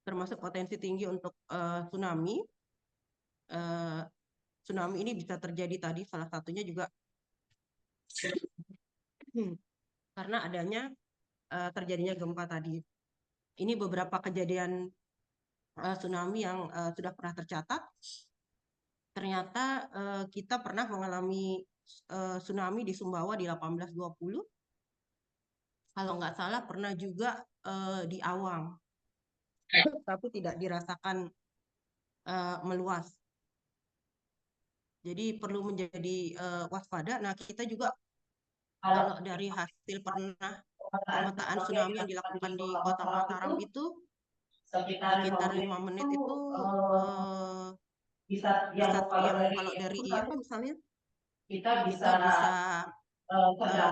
Termasuk potensi tinggi untuk tsunami. Tsunami ini bisa terjadi tadi, salah satunya juga karena adanya terjadinya gempa tadi. Ini beberapa kejadian tsunami yang sudah pernah tercatat. Ternyata kita pernah mengalami tsunami di Sumbawa di 1820. Kalau nggak salah pernah juga di Awang, tapi tidak dirasakan meluas. Jadi perlu menjadi waspada. Nah, kita juga kalau dari hasil pernah pemetaan tsunami yang dilakukan di Kota Mataram itu sekitar 5 menit itu bisa yang kalau dari IAP misalnya kita kita bisa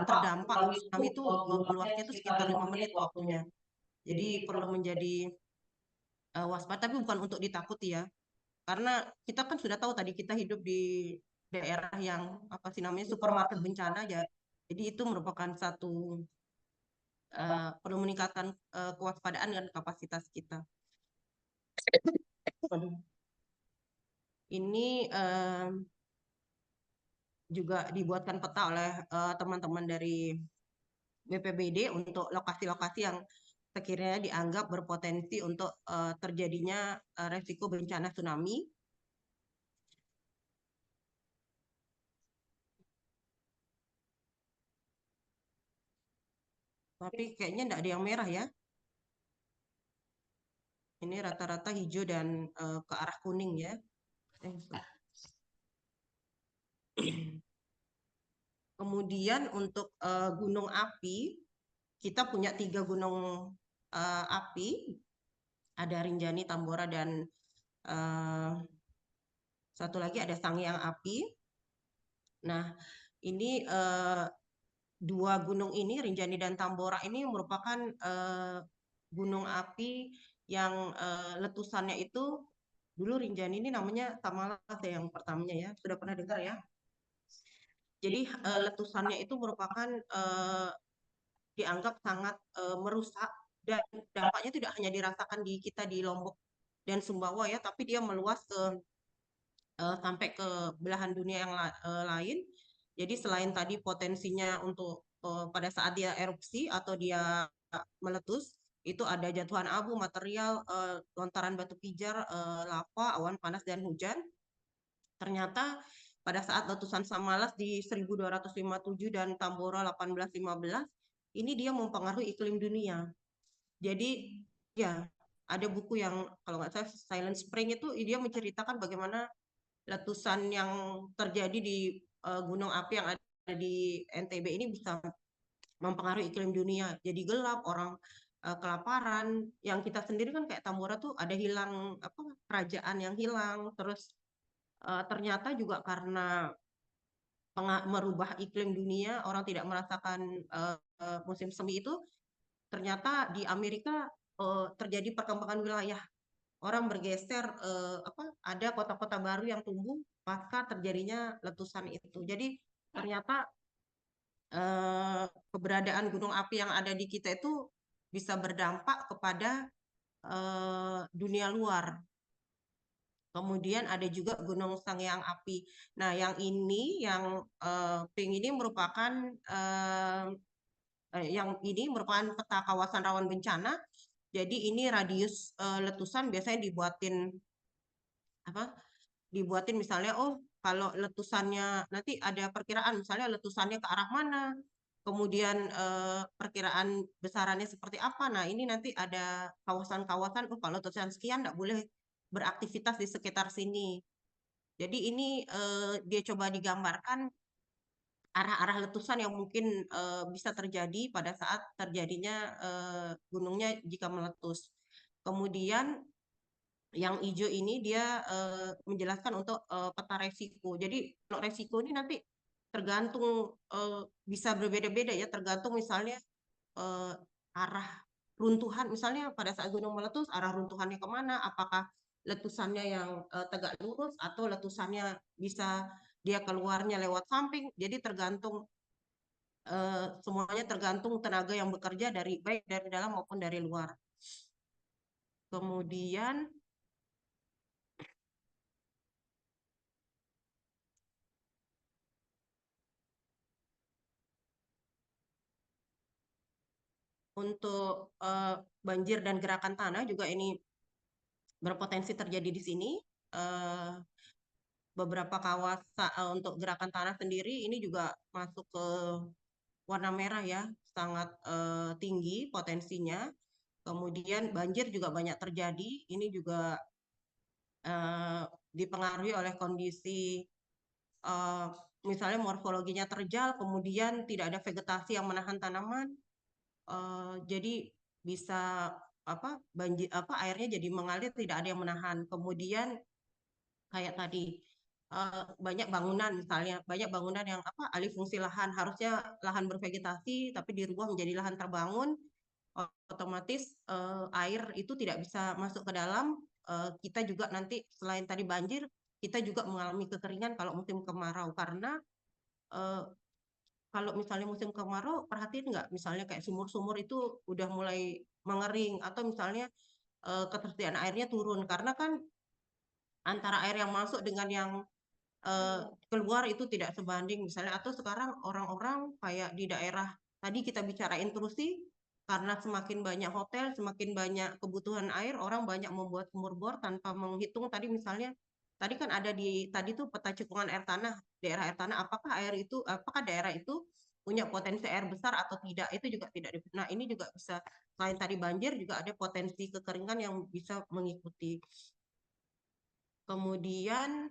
terdampak tsunami tsunami itu meluasnya itu sekitar 5 menit waktunya. Jadi perlu menjadi waspada, tapi bukan untuk ditakuti ya. Karena kita kan sudah tahu tadi kita hidup di daerah yang apa sih namanya supermarket bencana ya. Jadi itu merupakan satu perlu meningkatkan kewaspadaan dan kapasitas kita. Ini juga dibuatkan peta oleh teman-teman dari BPBD untuk lokasi-lokasi yang sekiranya dianggap berpotensi untuk terjadinya resiko bencana tsunami. Tapi kayaknya tidak ada yang merah ya. Ini rata-rata hijau dan ke arah kuning ya. Kemudian untuk gunung api, kita punya 3 gunung api, ada Rinjani, Tambora, dan satu lagi ada Sangiang Api. Nah, ini 2 gunung ini, Rinjani dan Tambora ini merupakan gunung api yang letusannya itu, dulu Rinjani ini namanya Tamalas ya yang pertamanya ya, sudah pernah dengar ya. Jadi letusannya itu merupakan dianggap sangat merusak, dan dampaknya tidak hanya dirasakan di kita di Lombok dan Sumbawa ya, tapi dia meluas ke sampai ke belahan dunia yang lain. Jadi selain tadi potensinya untuk pada saat dia erupsi atau dia meletus, itu ada jatuhan abu, material, lontaran batu pijar, lava, awan panas dan hujan. Ternyata pada saat letusan Samalas di 1257 dan Tambora 1815, ini dia mempengaruhi iklim dunia. Jadi ya ada buku yang kalau nggak salah Silent Spring itu dia menceritakan bagaimana letusan yang terjadi di gunung api yang ada di NTB ini bisa mempengaruhi iklim dunia. Jadi gelap, orang kelaparan. Yang kita sendiri kan kayak Tambora tuh ada hilang apa kerajaan yang hilang. Terus ternyata juga karena merubah iklim dunia, orang tidak merasakan musim semi itu. Ternyata di Amerika terjadi perkembangan wilayah. Orang bergeser ada kota-kota baru yang tumbuh pasca terjadinya letusan itu. Jadi ternyata keberadaan gunung api yang ada di kita itu bisa berdampak kepada dunia luar. Kemudian ada juga Gunung Sangyang Api. Nah, yang ini, yang pink ini merupakan peta kawasan rawan bencana. Jadi ini radius letusan biasanya dibuatin misalnya, oh kalau letusannya nanti ada perkiraan misalnya letusannya ke arah mana, kemudian perkiraan besarannya seperti apa. Nah ini nanti ada kawasan-kawasan, oh kalau letusan sekian nggak boleh beraktivitas di sekitar sini. Jadi ini dia coba digambarkan arah-arah letusan yang mungkin bisa terjadi pada saat terjadinya gunungnya jika meletus. Kemudian yang hijau ini dia menjelaskan untuk peta resiko. Jadi kalau resiko ini nanti tergantung bisa berbeda-beda ya, tergantung misalnya arah runtuhan. Misalnya pada saat gunung meletus, arah runtuhannya kemana? Apakah letusannya yang tegak lurus atau letusannya bisa dia keluarnya lewat samping? Jadi tergantung semuanya tergantung tenaga yang bekerja dari baik dari dalam maupun dari luar. Kemudian untuk banjir dan gerakan tanah juga ini berpotensi terjadi di sini. Beberapa kawasan untuk gerakan tanah sendiri ini juga masuk ke warna merah ya, sangat tinggi potensinya. Kemudian banjir juga banyak terjadi. Ini juga dipengaruhi oleh kondisi misalnya morfologinya terjal, kemudian tidak ada vegetasi yang menahan tanaman. Jadi bisa banjir airnya jadi mengalir, tidak ada yang menahan. Kemudian kayak tadi banyak bangunan misalnya, banyak bangunan yang alih fungsi lahan, harusnya lahan bervegetasi tapi dirubah menjadi lahan terbangun, otomatis air itu tidak bisa masuk ke dalam. Kita juga nanti selain tadi banjir, kita juga mengalami kekeringan kalau musim kemarau karena kalau misalnya musim kemarau, perhatiin nggak, misalnya kayak sumur-sumur itu udah mulai mengering, atau misalnya ketersediaan airnya turun, karena kan antara air yang masuk dengan yang keluar itu tidak sebanding misalnya. Atau sekarang orang-orang kayak di daerah, tadi kita bicara intrusi, karena semakin banyak hotel, semakin banyak kebutuhan air, orang banyak membuat sumur bor tanpa menghitung tadi misalnya, tadi kan ada tadi tuh peta cekungan air tanah, daerah air tanah, apakah daerah itu punya potensi air besar atau tidak, itu juga tidak. Nah ini juga bisa, selain tadi banjir juga ada potensi kekeringan yang bisa mengikuti. Kemudian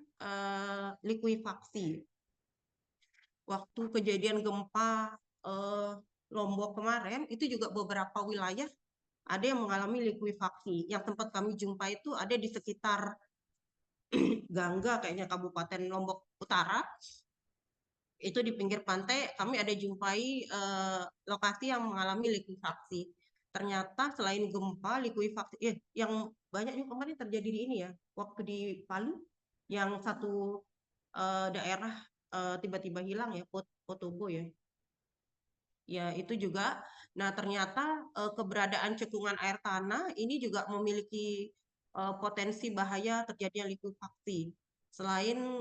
likuifaksi. Waktu kejadian gempa Lombok kemarin, itu juga beberapa wilayah ada yang mengalami likuifaksi. Yang tempat kami jumpa itu ada di sekitar Gangga, kayaknya Kabupaten Lombok Utara. Itu di pinggir pantai, kami ada jumpai lokasi yang mengalami likuifaksi. Ternyata selain gempa, likuifaksi, yang banyak juga kemarin terjadi di ini ya, waktu di Palu, yang satu daerah tiba-tiba hilang ya, Potobo ya. Ya itu juga. Nah ternyata keberadaan cekungan air tanah ini juga memiliki potensi bahaya terjadinya likuifaksi. Selain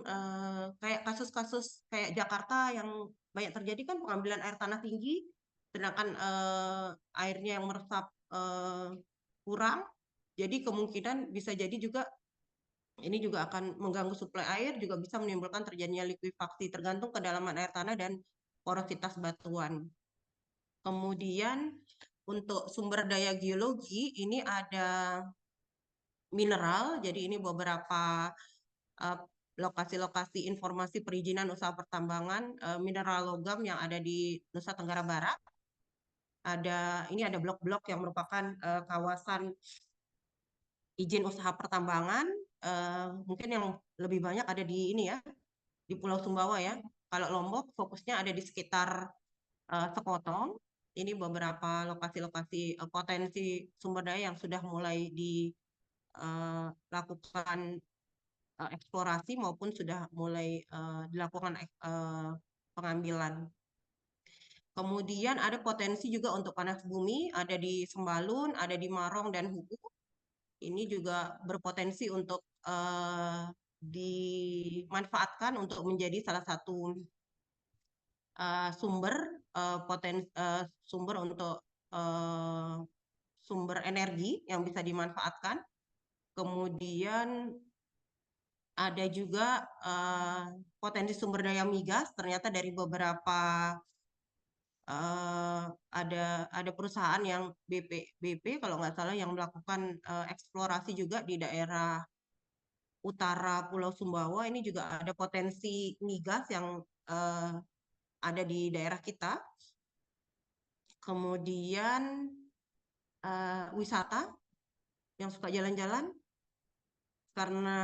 kayak kasus-kasus kayak Jakarta yang banyak terjadi kan pengambilan air tanah tinggi, sedangkan airnya yang meresap kurang, jadi kemungkinan bisa jadi juga ini juga akan mengganggu suplai air, juga bisa menimbulkan terjadinya likuifaksi tergantung kedalaman air tanah dan porositas batuan. Kemudian untuk sumber daya geologi ini ada mineral, jadi ini beberapa eh, lokasi-lokasi informasi perizinan usaha pertambangan mineral logam yang ada di Nusa Tenggara Barat. Ini ada blok-blok yang merupakan kawasan izin usaha pertambangan. Mungkin yang lebih banyak ada di ini ya, di Pulau Sumbawa ya. Kalau Lombok fokusnya ada di sekitar Sekotong. Ini beberapa lokasi-lokasi potensi sumber daya yang sudah mulai dilakukan eksplorasi maupun sudah mulai dilakukan pengambilan. Kemudian ada potensi juga untuk panas bumi, ada di Sembalun, ada di Marong dan Hubu. Ini juga berpotensi untuk dimanfaatkan untuk menjadi salah satu sumber untuk sumber energi yang bisa dimanfaatkan. Kemudian ada juga potensi sumber daya migas. Ternyata dari beberapa ada perusahaan yang BP kalau nggak salah yang melakukan eksplorasi juga di daerah utara Pulau Sumbawa. Ini juga ada potensi migas yang ada di daerah kita. Kemudian wisata yang suka jalan-jalan karena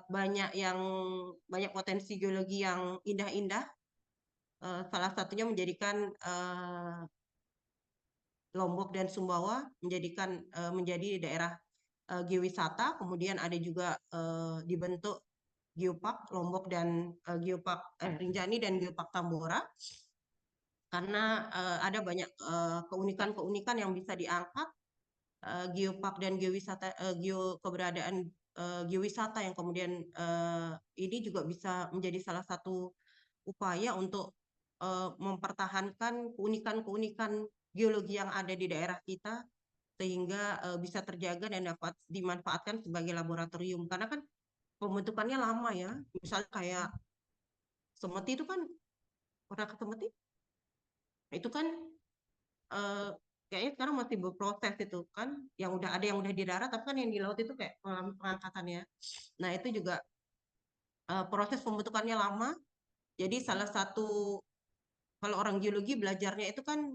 banyak potensi geologi yang indah-indah. Salah satunya menjadikan Lombok dan Sumbawa menjadi daerah geowisata. Kemudian ada juga dibentuk Geopark Lombok dan Geopark Rinjani dan Geopark Tambora. Karena ada banyak keunikan-keunikan yang bisa diangkat geopark dan keberadaan geowisata yang kemudian ini juga bisa menjadi salah satu upaya untuk mempertahankan keunikan-keunikan geologi yang ada di daerah kita sehingga bisa terjaga dan dapat dimanfaatkan sebagai laboratorium. Karena kan pembentukannya lama ya. Misalnya kayak Semeti itu kan pernah ke Semeti? Itu kan kayaknya sekarang masih berproses itu kan, yang udah di darat, tapi kan yang di laut itu kayak pengangkatannya. Nah itu juga proses pembentukannya lama. Jadi salah satu kalau orang geologi belajarnya itu kan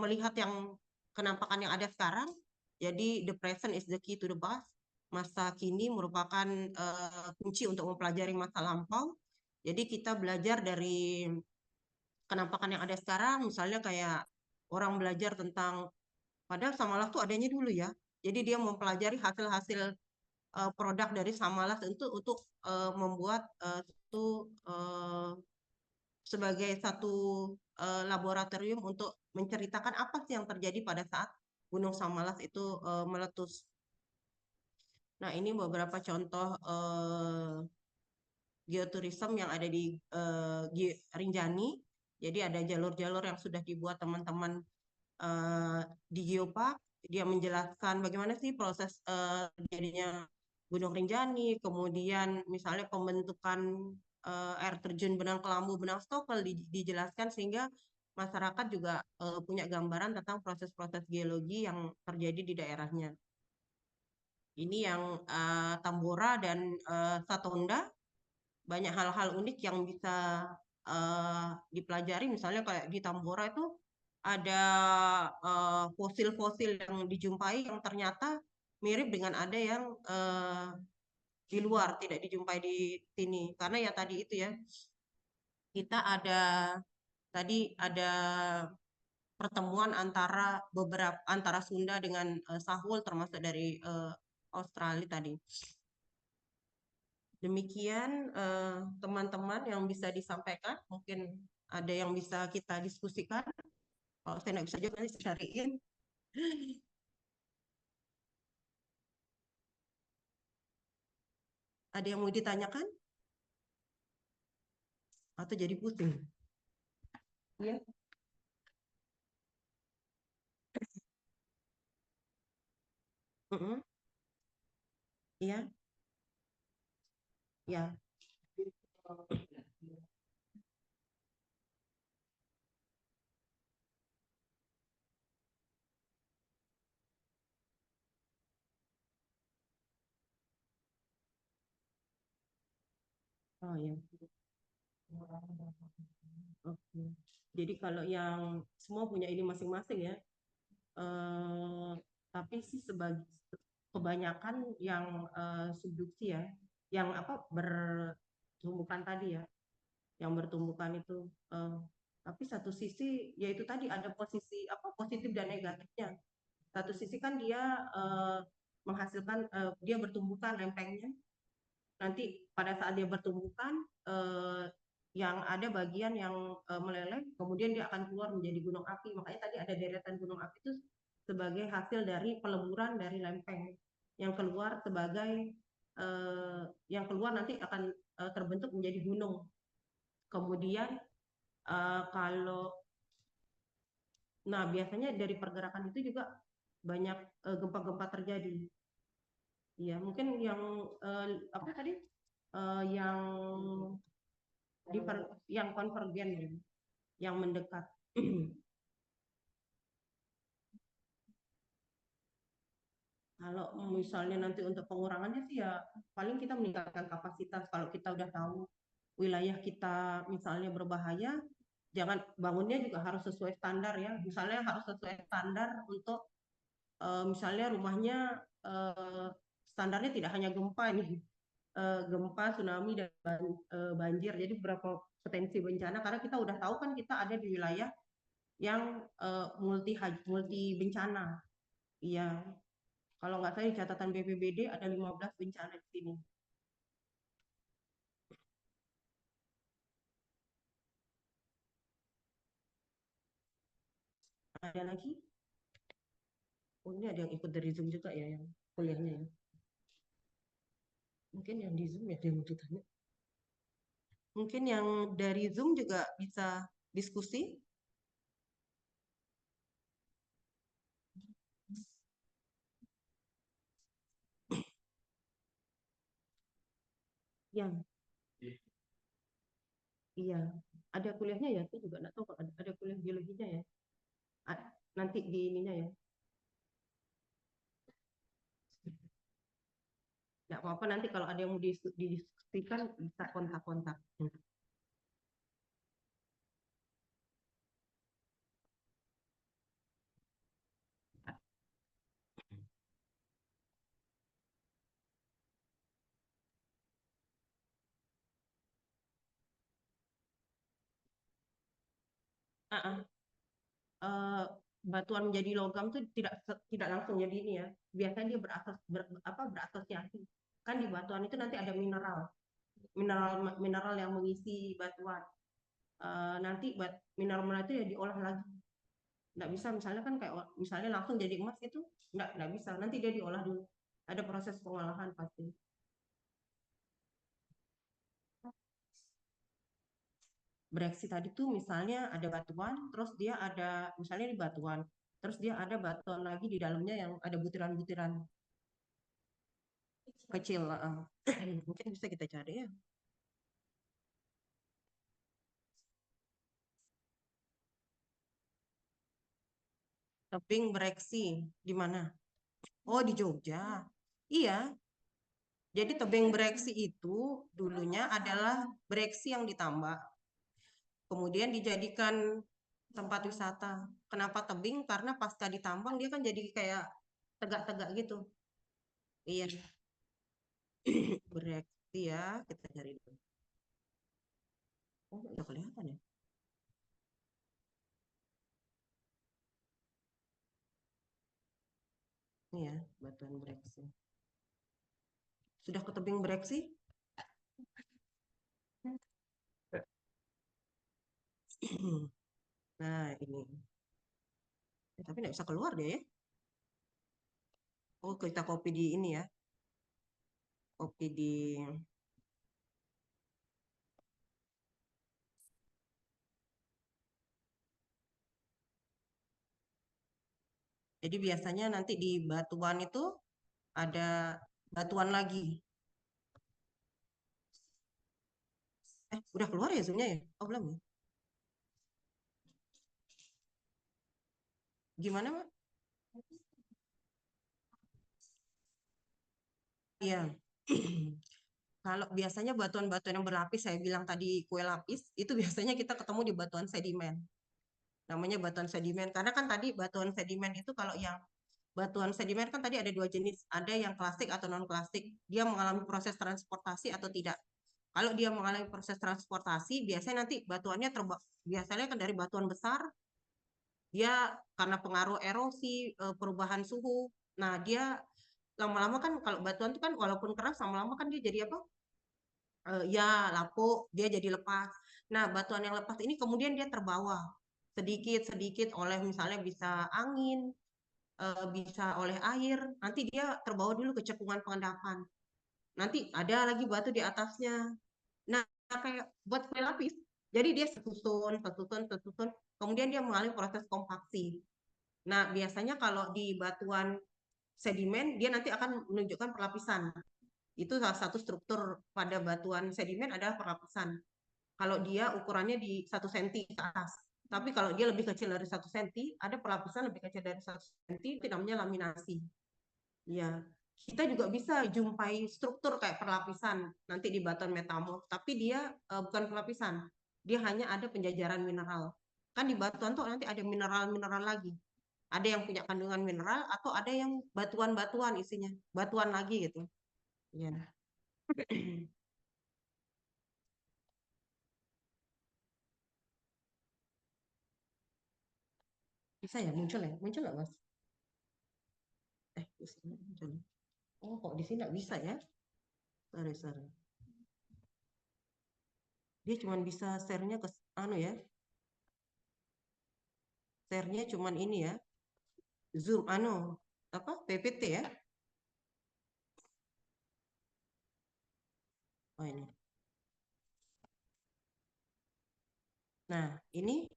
melihat yang kenampakan yang ada sekarang. Jadi the present is the key to the past. Masa kini merupakan kunci untuk mempelajari masa lampau. Jadi kita belajar dari kenampakan yang ada sekarang, misalnya kayak orang belajar tentang padahal Samalas tuh adanya dulu ya. Jadi dia mempelajari hasil-hasil produk dari Samalas untuk membuat itu sebagai satu laboratorium untuk menceritakan apa sih yang terjadi pada saat Gunung Samalas itu meletus. Nah, ini beberapa contoh geoturism yang ada di Rinjani. Jadi ada jalur-jalur yang sudah dibuat teman-teman di Geopark. Dia menjelaskan bagaimana sih proses terjadinya Gunung Rinjani, kemudian misalnya pembentukan air terjun Benang Kelambu, Benang Stokel dijelaskan sehingga masyarakat juga punya gambaran tentang proses-proses geologi yang terjadi di daerahnya. Ini yang Tambora dan Satonda, banyak hal-hal unik yang bisa dipelajari. Misalnya kayak di Tambora itu ada fosil-fosil yang dijumpai yang ternyata mirip dengan ada yang di luar, tidak dijumpai di sini. Karena ya tadi itu ya, kita tadi ada pertemuan antara Sunda dengan Sahul termasuk dari Australia tadi. Demikian teman-teman yang bisa disampaikan, mungkin ada yang bisa kita diskusikan. Kalau saya nggak bisa jawab nanti saya cariin. Ada yang mau ditanyakan? Atau jadi pusing? Iya. Mm-mm. Iya. Ya. Oh ya. Oke. Jadi kalau yang semua punya ini masing-masing ya. eh, tapi sih sebagai kebanyakan yang subduksi ya, yang apa bertumbukan tadi ya, yang bertumbukan itu. eh, tapi satu sisi yaitu tadi ada posisi apa positif dan negatifnya. Satu sisi kan dia menghasilkan dia bertumbukan lempengnya. Nanti pada saat dia bertumbukan eh, yang ada bagian yang meleleh, kemudian dia akan keluar menjadi gunung api. Makanya tadi ada deretan gunung api itu sebagai hasil dari peleburan dari lempeng yang keluar sebagai yang keluar nanti akan terbentuk menjadi gunung. Kemudian kalau nah biasanya dari pergerakan itu juga banyak gempa-gempa terjadi. Ya, mungkin yang apa tadi? Yang yang konvergen ya, yang mendekat. Kalau misalnya nanti untuk pengurangannya sih ya paling kita meningkatkan kapasitas. Kalau kita udah tahu wilayah kita misalnya berbahaya, jangan bangunnya juga harus sesuai standar ya. Misalnya harus sesuai standar untuk misalnya rumahnya eh, standarnya tidak hanya gempa nih, gempa, tsunami dan banjir. Jadi berapa potensi bencana karena kita udah tahu kan kita ada di wilayah yang multi bencana. Iya, kalau nggak salah di catatan BPBD ada 15 bencana di sini. Ada lagi? Oh, ini ada yang ikut dari Zoom juga ya yang kuliahnya ya. Mungkin yang di Zoom ya ada yang mau ditanya. Mungkin yang dari Zoom juga bisa diskusi. Yang iya, ada kuliahnya ya. Saya juga nggak tahu kalau ada kuliah biologinya ya. Nanti di ininya ya. Nggak apa-apa nanti kalau ada yang mau didiskusikan bisa kontak-kontak. Ah, ah. Eh, batuan menjadi logam tuh tidak langsung jadi ini ya. Biasanya dia berasosiasi. Kan di batuan itu nanti ada mineral mineral yang mengisi batuan. Nanti mineral itu ya diolah lagi. Nggak bisa misalnya kan kayak misalnya langsung jadi emas itu nggak bisa. Nanti dia diolah dulu. Ada proses pengolahan pasti. Bereaksi tadi tuh misalnya ada batuan, terus dia ada misalnya di batuan, terus dia ada batuan lagi di dalamnya yang ada butiran-butiran kecil. Mungkin bisa kita cari ya. Tebing bereaksi di mana? Oh, di Jogja. Iya, jadi tebing bereaksi itu dulunya adalah bereaksi yang ditambah, kemudian dijadikan tempat wisata. Kenapa tebing? Karena pasca ditambang dia kan jadi kayak tegak-tegak gitu. Iya, bereaksi ya, kita cari dulu. Oh, udah kelihatan ya? Ini ya, batuan bereaksi. Sudah ke tebing bereaksi? Nah, ini. Tapi nggak bisa keluar deh ya. Oh, kita copy di ini ya. Oke di Jadi biasanya nanti di batuan itu ada batuan lagi. Udah keluar ya zoomnya ya? Oh belum ya? Gimana, Mbak? Iya. Kalau biasanya batuan-batuan yang berlapis, saya bilang tadi kue lapis, itu biasanya kita ketemu di batuan sedimen. Namanya batuan sedimen. Karena kan tadi batuan sedimen itu kalau yang batuan sedimen kan tadi ada dua jenis. Ada yang klasik atau non-klasik. Dia mengalami proses transportasi atau tidak. Kalau dia mengalami proses transportasi, biasanya nanti batuannya biasanya kan dari batuan besar, dia karena pengaruh erosi, perubahan suhu. Nah, dia lama-lama kan kalau batuan itu kan walaupun keras lama-lama kan dia jadi apa? Ya lapuk, dia jadi lepas. Nah, batuan yang lepas ini kemudian dia terbawa sedikit-sedikit oleh misalnya bisa angin, bisa oleh air. Nanti dia terbawa dulu ke cekungan pengendapan. Nanti ada lagi batu di atasnya. Nah, kayak buat kue lapis. Jadi dia sesusun, sesusun, sesusun. Kemudian dia mengalami proses kompaksi. Nah, biasanya kalau di batuan sedimen, dia nanti akan menunjukkan perlapisan. Itu salah satu struktur pada batuan sedimen adalah perlapisan. Kalau dia ukurannya di 1 cm ke atas. Tapi kalau dia lebih kecil dari 1 cm, ada perlapisan lebih kecil dari 1 cm, itu namanya laminasi. Ya, kita juga bisa jumpai struktur kayak perlapisan nanti di batuan metamorf, tapi dia bukan perlapisan. Dia hanya ada penjajaran mineral. Kan di batuan tuh nanti ada mineral-mineral lagi. Ada yang punya kandungan mineral atau ada yang batuan-batuan isinya, batuan lagi gitu. Ya. Bisa ya muncul ya? Muncul nggak Mas? Di sini muncul. Oh, kok di sini nggak bisa ya? Sorry, sorry. Dia cuma bisa share-nya ke anu ya. Share-nya cuma ini ya. Zoom anu apa? PPT ya. Oh ini. Nah, ini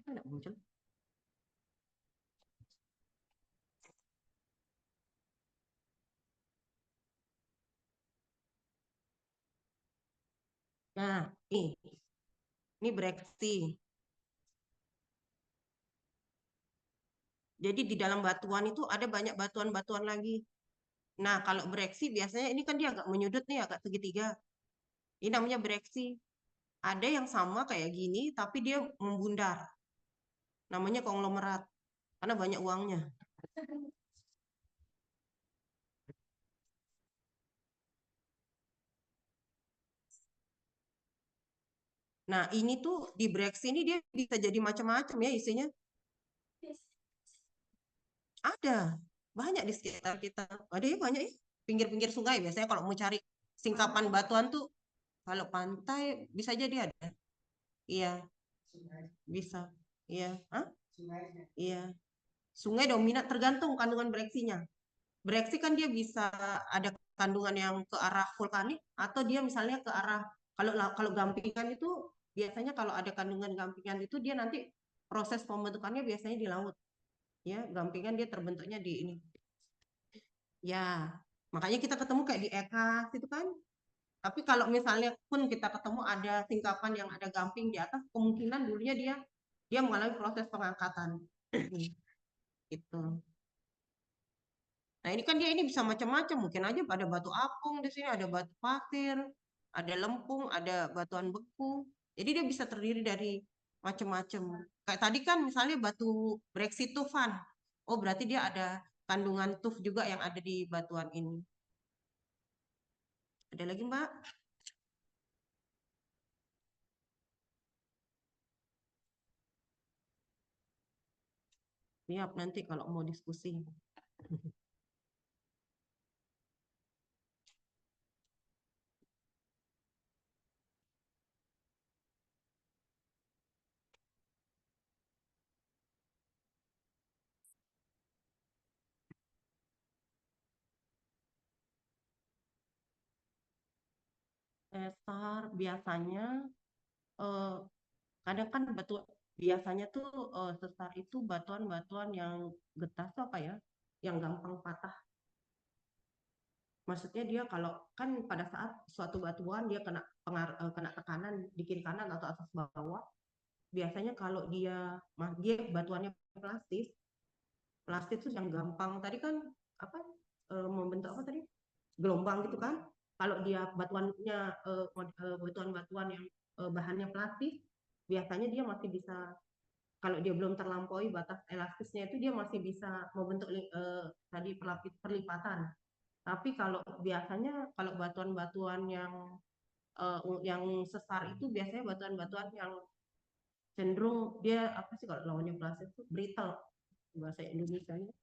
kan nggak muncul. Nah, ini bereaksi. Jadi di dalam batuan itu ada banyak batuan-batuan lagi. Nah, kalau bereaksi biasanya ini kan dia agak menyudut nih, agak segitiga. Ini namanya bereaksi. Ada yang sama kayak gini, tapi dia membundar. Namanya konglomerat, karena banyak uangnya. Nah, ini tuh di bereaksi ini dia bisa jadi macam-macam ya isinya. Ada, banyak di sekitar kita. Ada ya banyak ya. Pinggir-pinggir sungai biasanya kalau mau cari singkapan batuan tuh, kalau pantai bisa jadi ada. Iya, bisa. Iya, Hah? Iya. Sungai dominan tergantung kandungan bereksinya. Bereksi kan dia bisa ada kandungan yang ke arah vulkanik atau dia misalnya ke arah kalau gampingan itu biasanya kalau ada kandungan gampingan itu dia nanti proses pembentukannya biasanya di laut. Ya, gampingan dia terbentuknya di ini. Ya, makanya kita ketemu kayak di Ekas itu kan. Tapi kalau misalnya pun kita ketemu ada singkapan yang ada gamping di atas, kemungkinan dulunya dia dia mengalami proses pengangkatan. Gitu. Nah, ini kan dia ini bisa macam-macam. Mungkin aja ada batu apung di sini, ada batu pasir, ada lempung, ada batuan beku. Jadi dia bisa terdiri dari macam-macam. Kayak tadi kan misalnya batu breksi tufan. Oh, berarti dia ada kandungan tuf juga yang ada di batuan ini. Ada lagi, Mbak? Siap nanti kalau mau diskusi. sesar biasanya kadang kan biasanya tuh sesar itu batuan-batuan yang getah tuh apa ya, yang gampang patah. Maksudnya dia kalau kan pada saat suatu batuan dia kena tekanan di kiri kanan atau atas bawah, biasanya kalau dia batuannya plastis, plastik tuh yang gampang tadi kan apa membentuk apa tadi gelombang gitu kan. Kalau dia batuannya batuan-batuan yang bahannya plastik, biasanya dia masih bisa, kalau dia belum terlampaui batas elastisnya itu dia masih bisa membentuk tadi perlipatan. Tapi kalau biasanya kalau batuan-batuan yang sesar itu biasanya batuan-batuan yang cenderung dia apa sih kalau lawannya plastik itu brittle bahasa Indonesianya.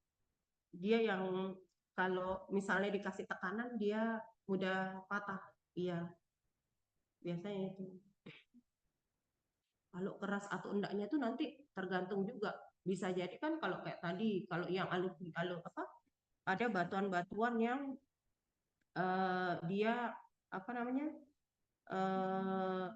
Dia yang kalau misalnya dikasih tekanan dia mudah patah. Iya, biasanya itu. Kalau keras atau enggaknya itu nanti tergantung juga. Bisa jadi kan kalau kayak tadi, kalau yang apa? Ada batuan-batuan yang dia apa namanya? eh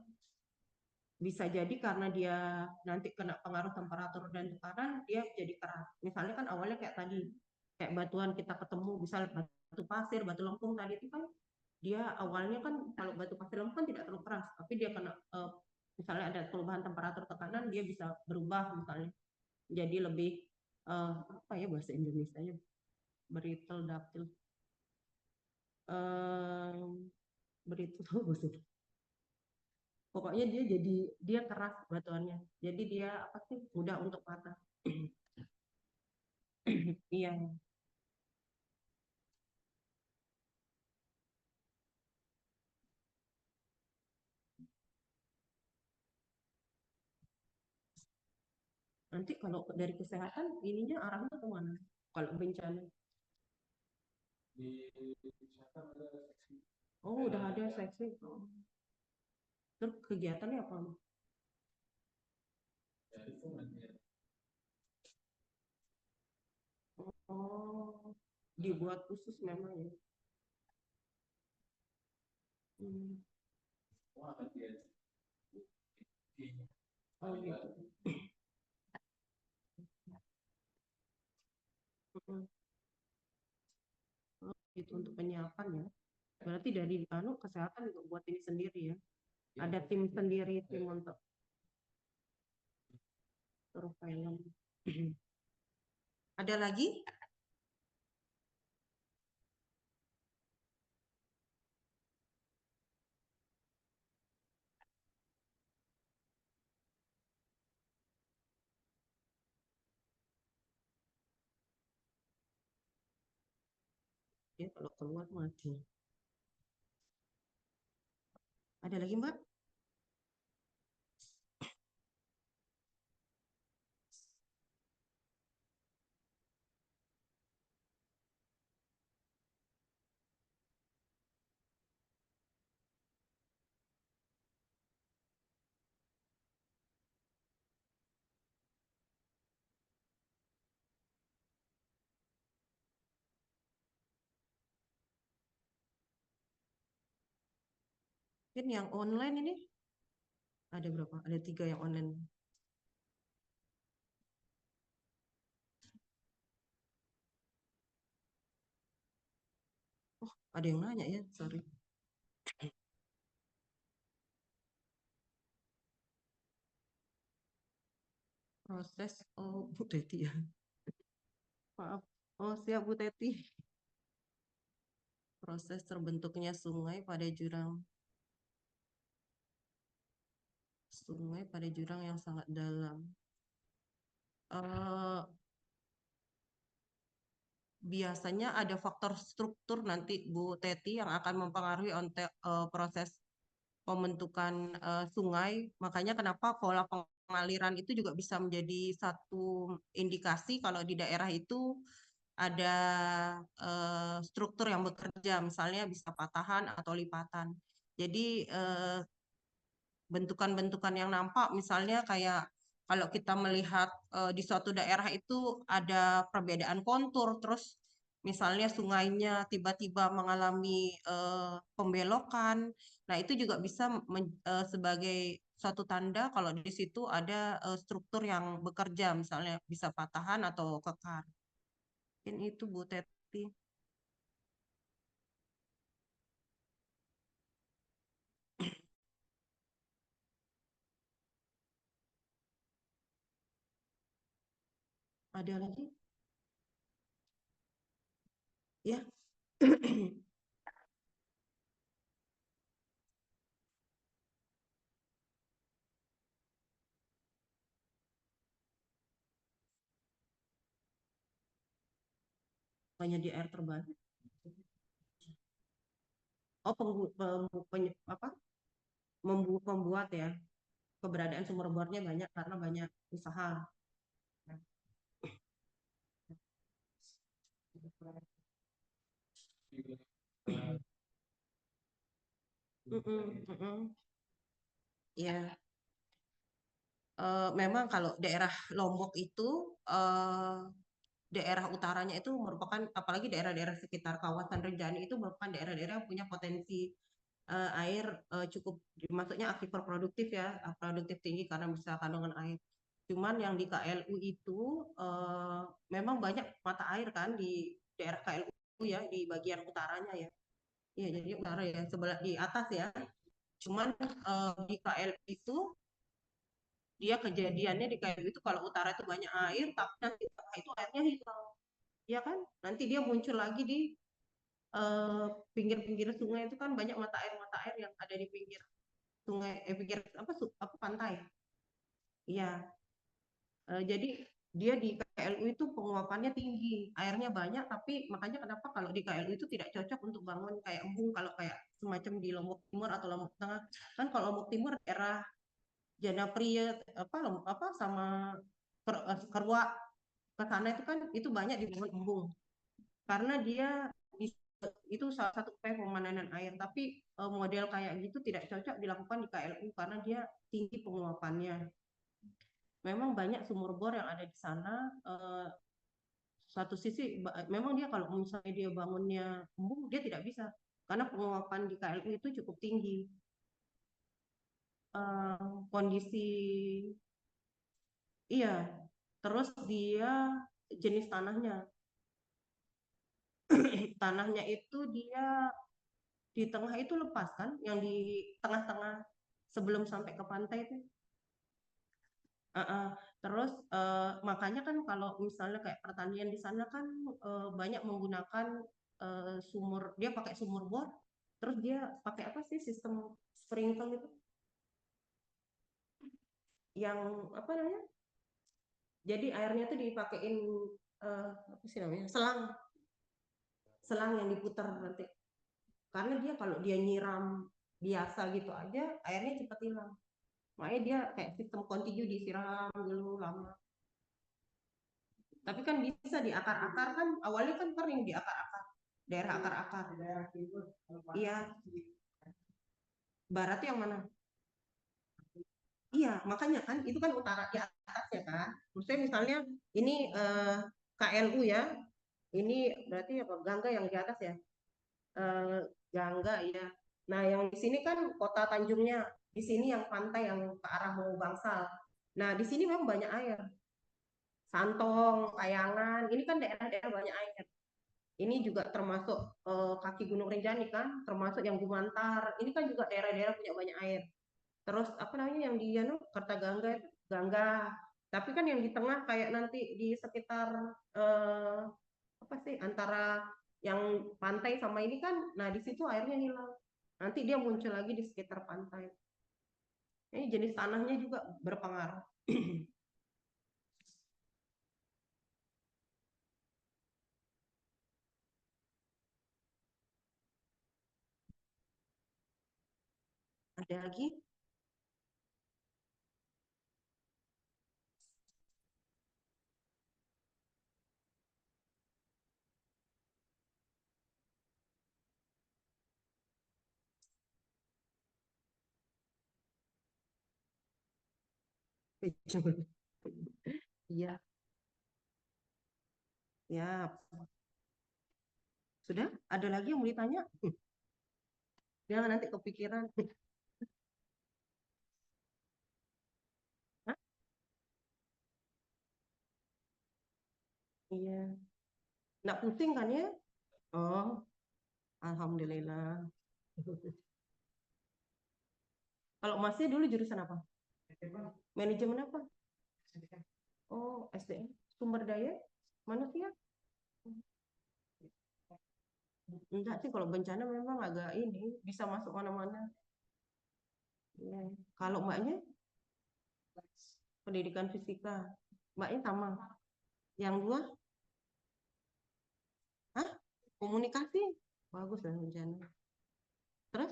bisa jadi karena dia nanti kena pengaruh temperatur dan tekanan dia jadi keras. Misalnya kan awalnya kayak tadi, kayak batuan kita ketemu, misal batu pasir, batu lempung tadi itu kan dia awalnya kan kalau batu pasir lempung kan tidak terlalu keras, tapi dia kena misalnya ada perubahan temperatur tekanan dia bisa berubah misalnya jadi lebih apa ya bahasa Indonesianya, brittle, ductile, brittle bahasa pokoknya dia jadi dia keras batuannya, jadi dia apa sih mudah untuk patah. Iya, nanti kalau dari kesehatan ininya arahnya kemana kalau bencana? Oh udah ada seksi. Oh. Terus kegiatannya apa? Oh dibuat khusus memang ya. Hmm. Oh gitu. Mm-mm. Oh, itu untuk penyiapan ya. Berarti dari kesehatan juga buat ini sendiri ya. Ada tim sendiri tim untuk surveillance. Ada lagi? Ya kalau keluar mati. Ada lagi Mbak? Mungkin yang online ini ada berapa? Ada 3 yang online. Oh, ada yang nanya ya, sorry. Proses, oh Bu Teti ya. Maaf. Oh siap Bu Teti. Proses terbentuknya sungai pada jurang yang sangat dalam. Eh biasanya ada faktor struktur nanti Bu Teti yang akan mempengaruhi proses pembentukan sungai. Makanya kenapa pola pengaliran itu juga bisa menjadi satu indikasi kalau di daerah itu ada struktur yang bekerja, misalnya bisa patahan atau lipatan. Jadi bentukan-bentukan yang nampak, misalnya kayak kalau kita melihat di suatu daerah itu ada perbedaan kontur, terus misalnya sungainya tiba-tiba mengalami pembelokan. Nah, itu juga bisa sebagai suatu tanda kalau di situ ada struktur yang bekerja, misalnya bisa patahan atau kekar. Mungkin itu Bu Teti. Ada lagi? Ya. Hanya di air terbanyak. Oh, apa? Membuat ya. Keberadaan sumber bornya banyak karena banyak usaha. Mm-mm, mm-mm. Ya, memang kalau daerah Lombok itu daerah utaranya itu merupakan, apalagi daerah-daerah sekitar kawasan Rinjani itu merupakan daerah-daerah yang punya potensi air cukup, maksudnya aquifer produktif ya, produktif tinggi karena bisa kandungan air. Cuman yang di KLU itu memang banyak mata air kan di daerah KLU ya, di bagian utaranya ya. Iya, jadi utara ya, sebelah di atas ya. Cuman di KLU itu dia kejadiannya di KLU itu kalau utara itu banyak air, tapi nanti tengah itu airnya hilang. Ya kan? Nanti dia muncul lagi di pinggir-pinggir sungai itu kan banyak mata air yang ada di pinggir sungai, pinggir apa pantai. Iya, jadi dia di KLU itu penguapannya tinggi, airnya banyak, tapi makanya kenapa kalau di KLU itu tidak cocok untuk bangun kayak embung kalau kayak semacam di Lombok Timur atau Lombok Tengah. Kan kalau Lombok Timur daerah Janapria apa sama Kerwa ke sana itu kan itu banyak dibangun embung karena dia itu salah satu upaya pemananan air, tapi model kayak gitu tidak cocok dilakukan di KLU karena dia tinggi penguapannya. Memang banyak sumur bor yang ada di sana. Satu sisi memang dia kalau misalnya dia bangunnya embung dia tidak bisa karena penguapan di KLU itu cukup tinggi. Kondisi iya, terus dia jenis tanahnya, tanahnya itu dia di tengah itu lepas kan, yang di tengah-tengah sebelum sampai ke pantai itu. Uh-uh. Terus makanya kan kalau misalnya kayak pertanian di sana kan banyak menggunakan sumur, dia pakai sumur bor, terus dia pakai apa sih sistem sprinkle itu, yang apa namanya? Jadi airnya tuh dipakein apa sih namanya? Selang, selang yang diputar nanti. Karena dia kalau dia nyiram biasa gitu aja, airnya cepat hilang. Makanya dia kayak sistem kontinu disiram dulu lama. Tapi kan bisa di akar-akar kan, awalnya kan kering di akar-akar, daerah akar-akar. Iya, barat yang mana? Iya, makanya kan itu kan utara di atasnya kan. Maksudnya misalnya ini KLU ya, ini berarti apa Gangga yang di atas ya? Eh, Gangga ya. Nah, yang di sini kan kota Tanjungnya, di sini yang pantai yang ke arah Mau Bangsal. Nah, di sini memang banyak air. Santong, Kayangan, ini kan daerah-daerah banyak air. Ini juga termasuk kaki Gunung Rinjani kan, termasuk yang Gumantar. Ini kan juga daerah-daerah punya banyak air. Terus apa namanya yang di Yano, Kartagangga, Gangga. Tapi kan yang di tengah kayak nanti di sekitar eh, apa sih antara yang pantai sama ini kan, nah di situ airnya hilang. Nanti dia muncul lagi di sekitar pantai. Ini jenis tanahnya juga berpengaruh. Ada lagi? Iya, ya. Sudah? Ada lagi yang mau ditanya? Jangan nanti kepikiran. Hah? Iya. Nggak pusing kan ya? Oh, alhamdulillah. Kalau masnya dulu jurusan apa? Manajemen apa? Oh, SDM. Sumber daya manusia? Enggak sih, kalau bencana memang agak ini, bisa masuk mana-mana. Iya. Kalau mbaknya, pendidikan fisika. Mbaknya sama. Yang dua, hah? Komunikasi. Bagus lah bencana. Terus,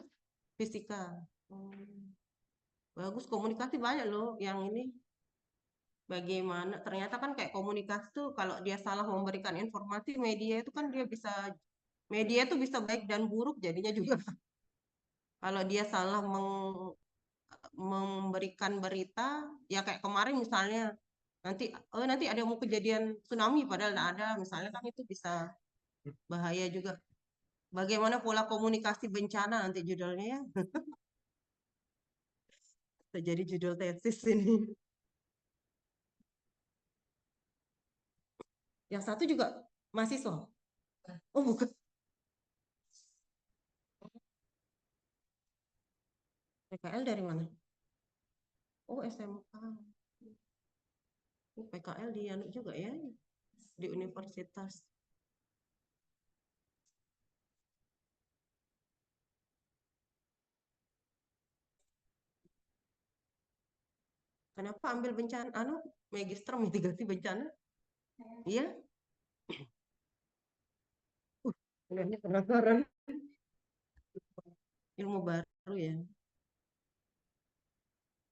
fisika. Hmm. Bagus, komunikasi banyak loh yang ini. Bagaimana, ternyata kan kayak komunikasi tuh kalau dia salah memberikan informasi, media itu kan dia bisa, media itu bisa baik dan buruk jadinya juga. Kalau dia salah memberikan berita, ya kayak kemarin misalnya, nanti ada mau kejadian tsunami padahal tidak ada, misalnya kan itu bisa bahaya juga. Bagaimana pola komunikasi bencana nanti judulnya ya. Bisa jadi judul tesis ini. Yang satu juga mahasiswa. Oh bukan. PKL dari mana? Oh SMK. PKL di anu juga ya, di universitas. Kenapa ambil bencana? Magister mitigasi bencana? Iya? Ini penasaran. Ilmu baru ya.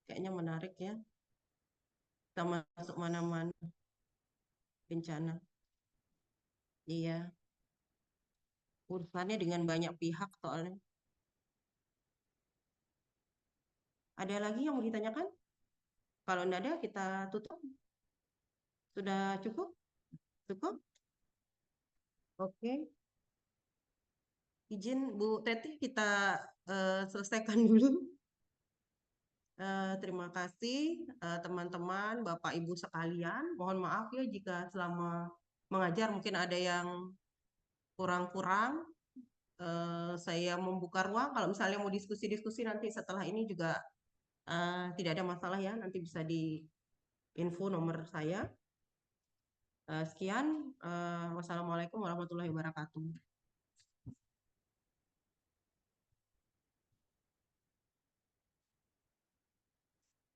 Kayaknya menarik ya. Kita masuk mana-mana bencana. Iya. Urusannya dengan banyak pihak soalnya. Ada lagi yang mau ditanyakan? Kalau tidak ada, kita tutup. Sudah cukup? Cukup? Oke. Izin Bu Teti, kita selesaikan dulu. Terima kasih teman-teman, Bapak Ibu sekalian. Mohon maaf ya jika selama mengajar mungkin ada yang kurang-kurang. Saya membuka ruang. Kalau misalnya mau diskusi-diskusi nanti setelah ini juga tidak ada masalah ya. Nanti bisa di info nomor saya. Sekian. Wassalamualaikum warahmatullahi wabarakatuh.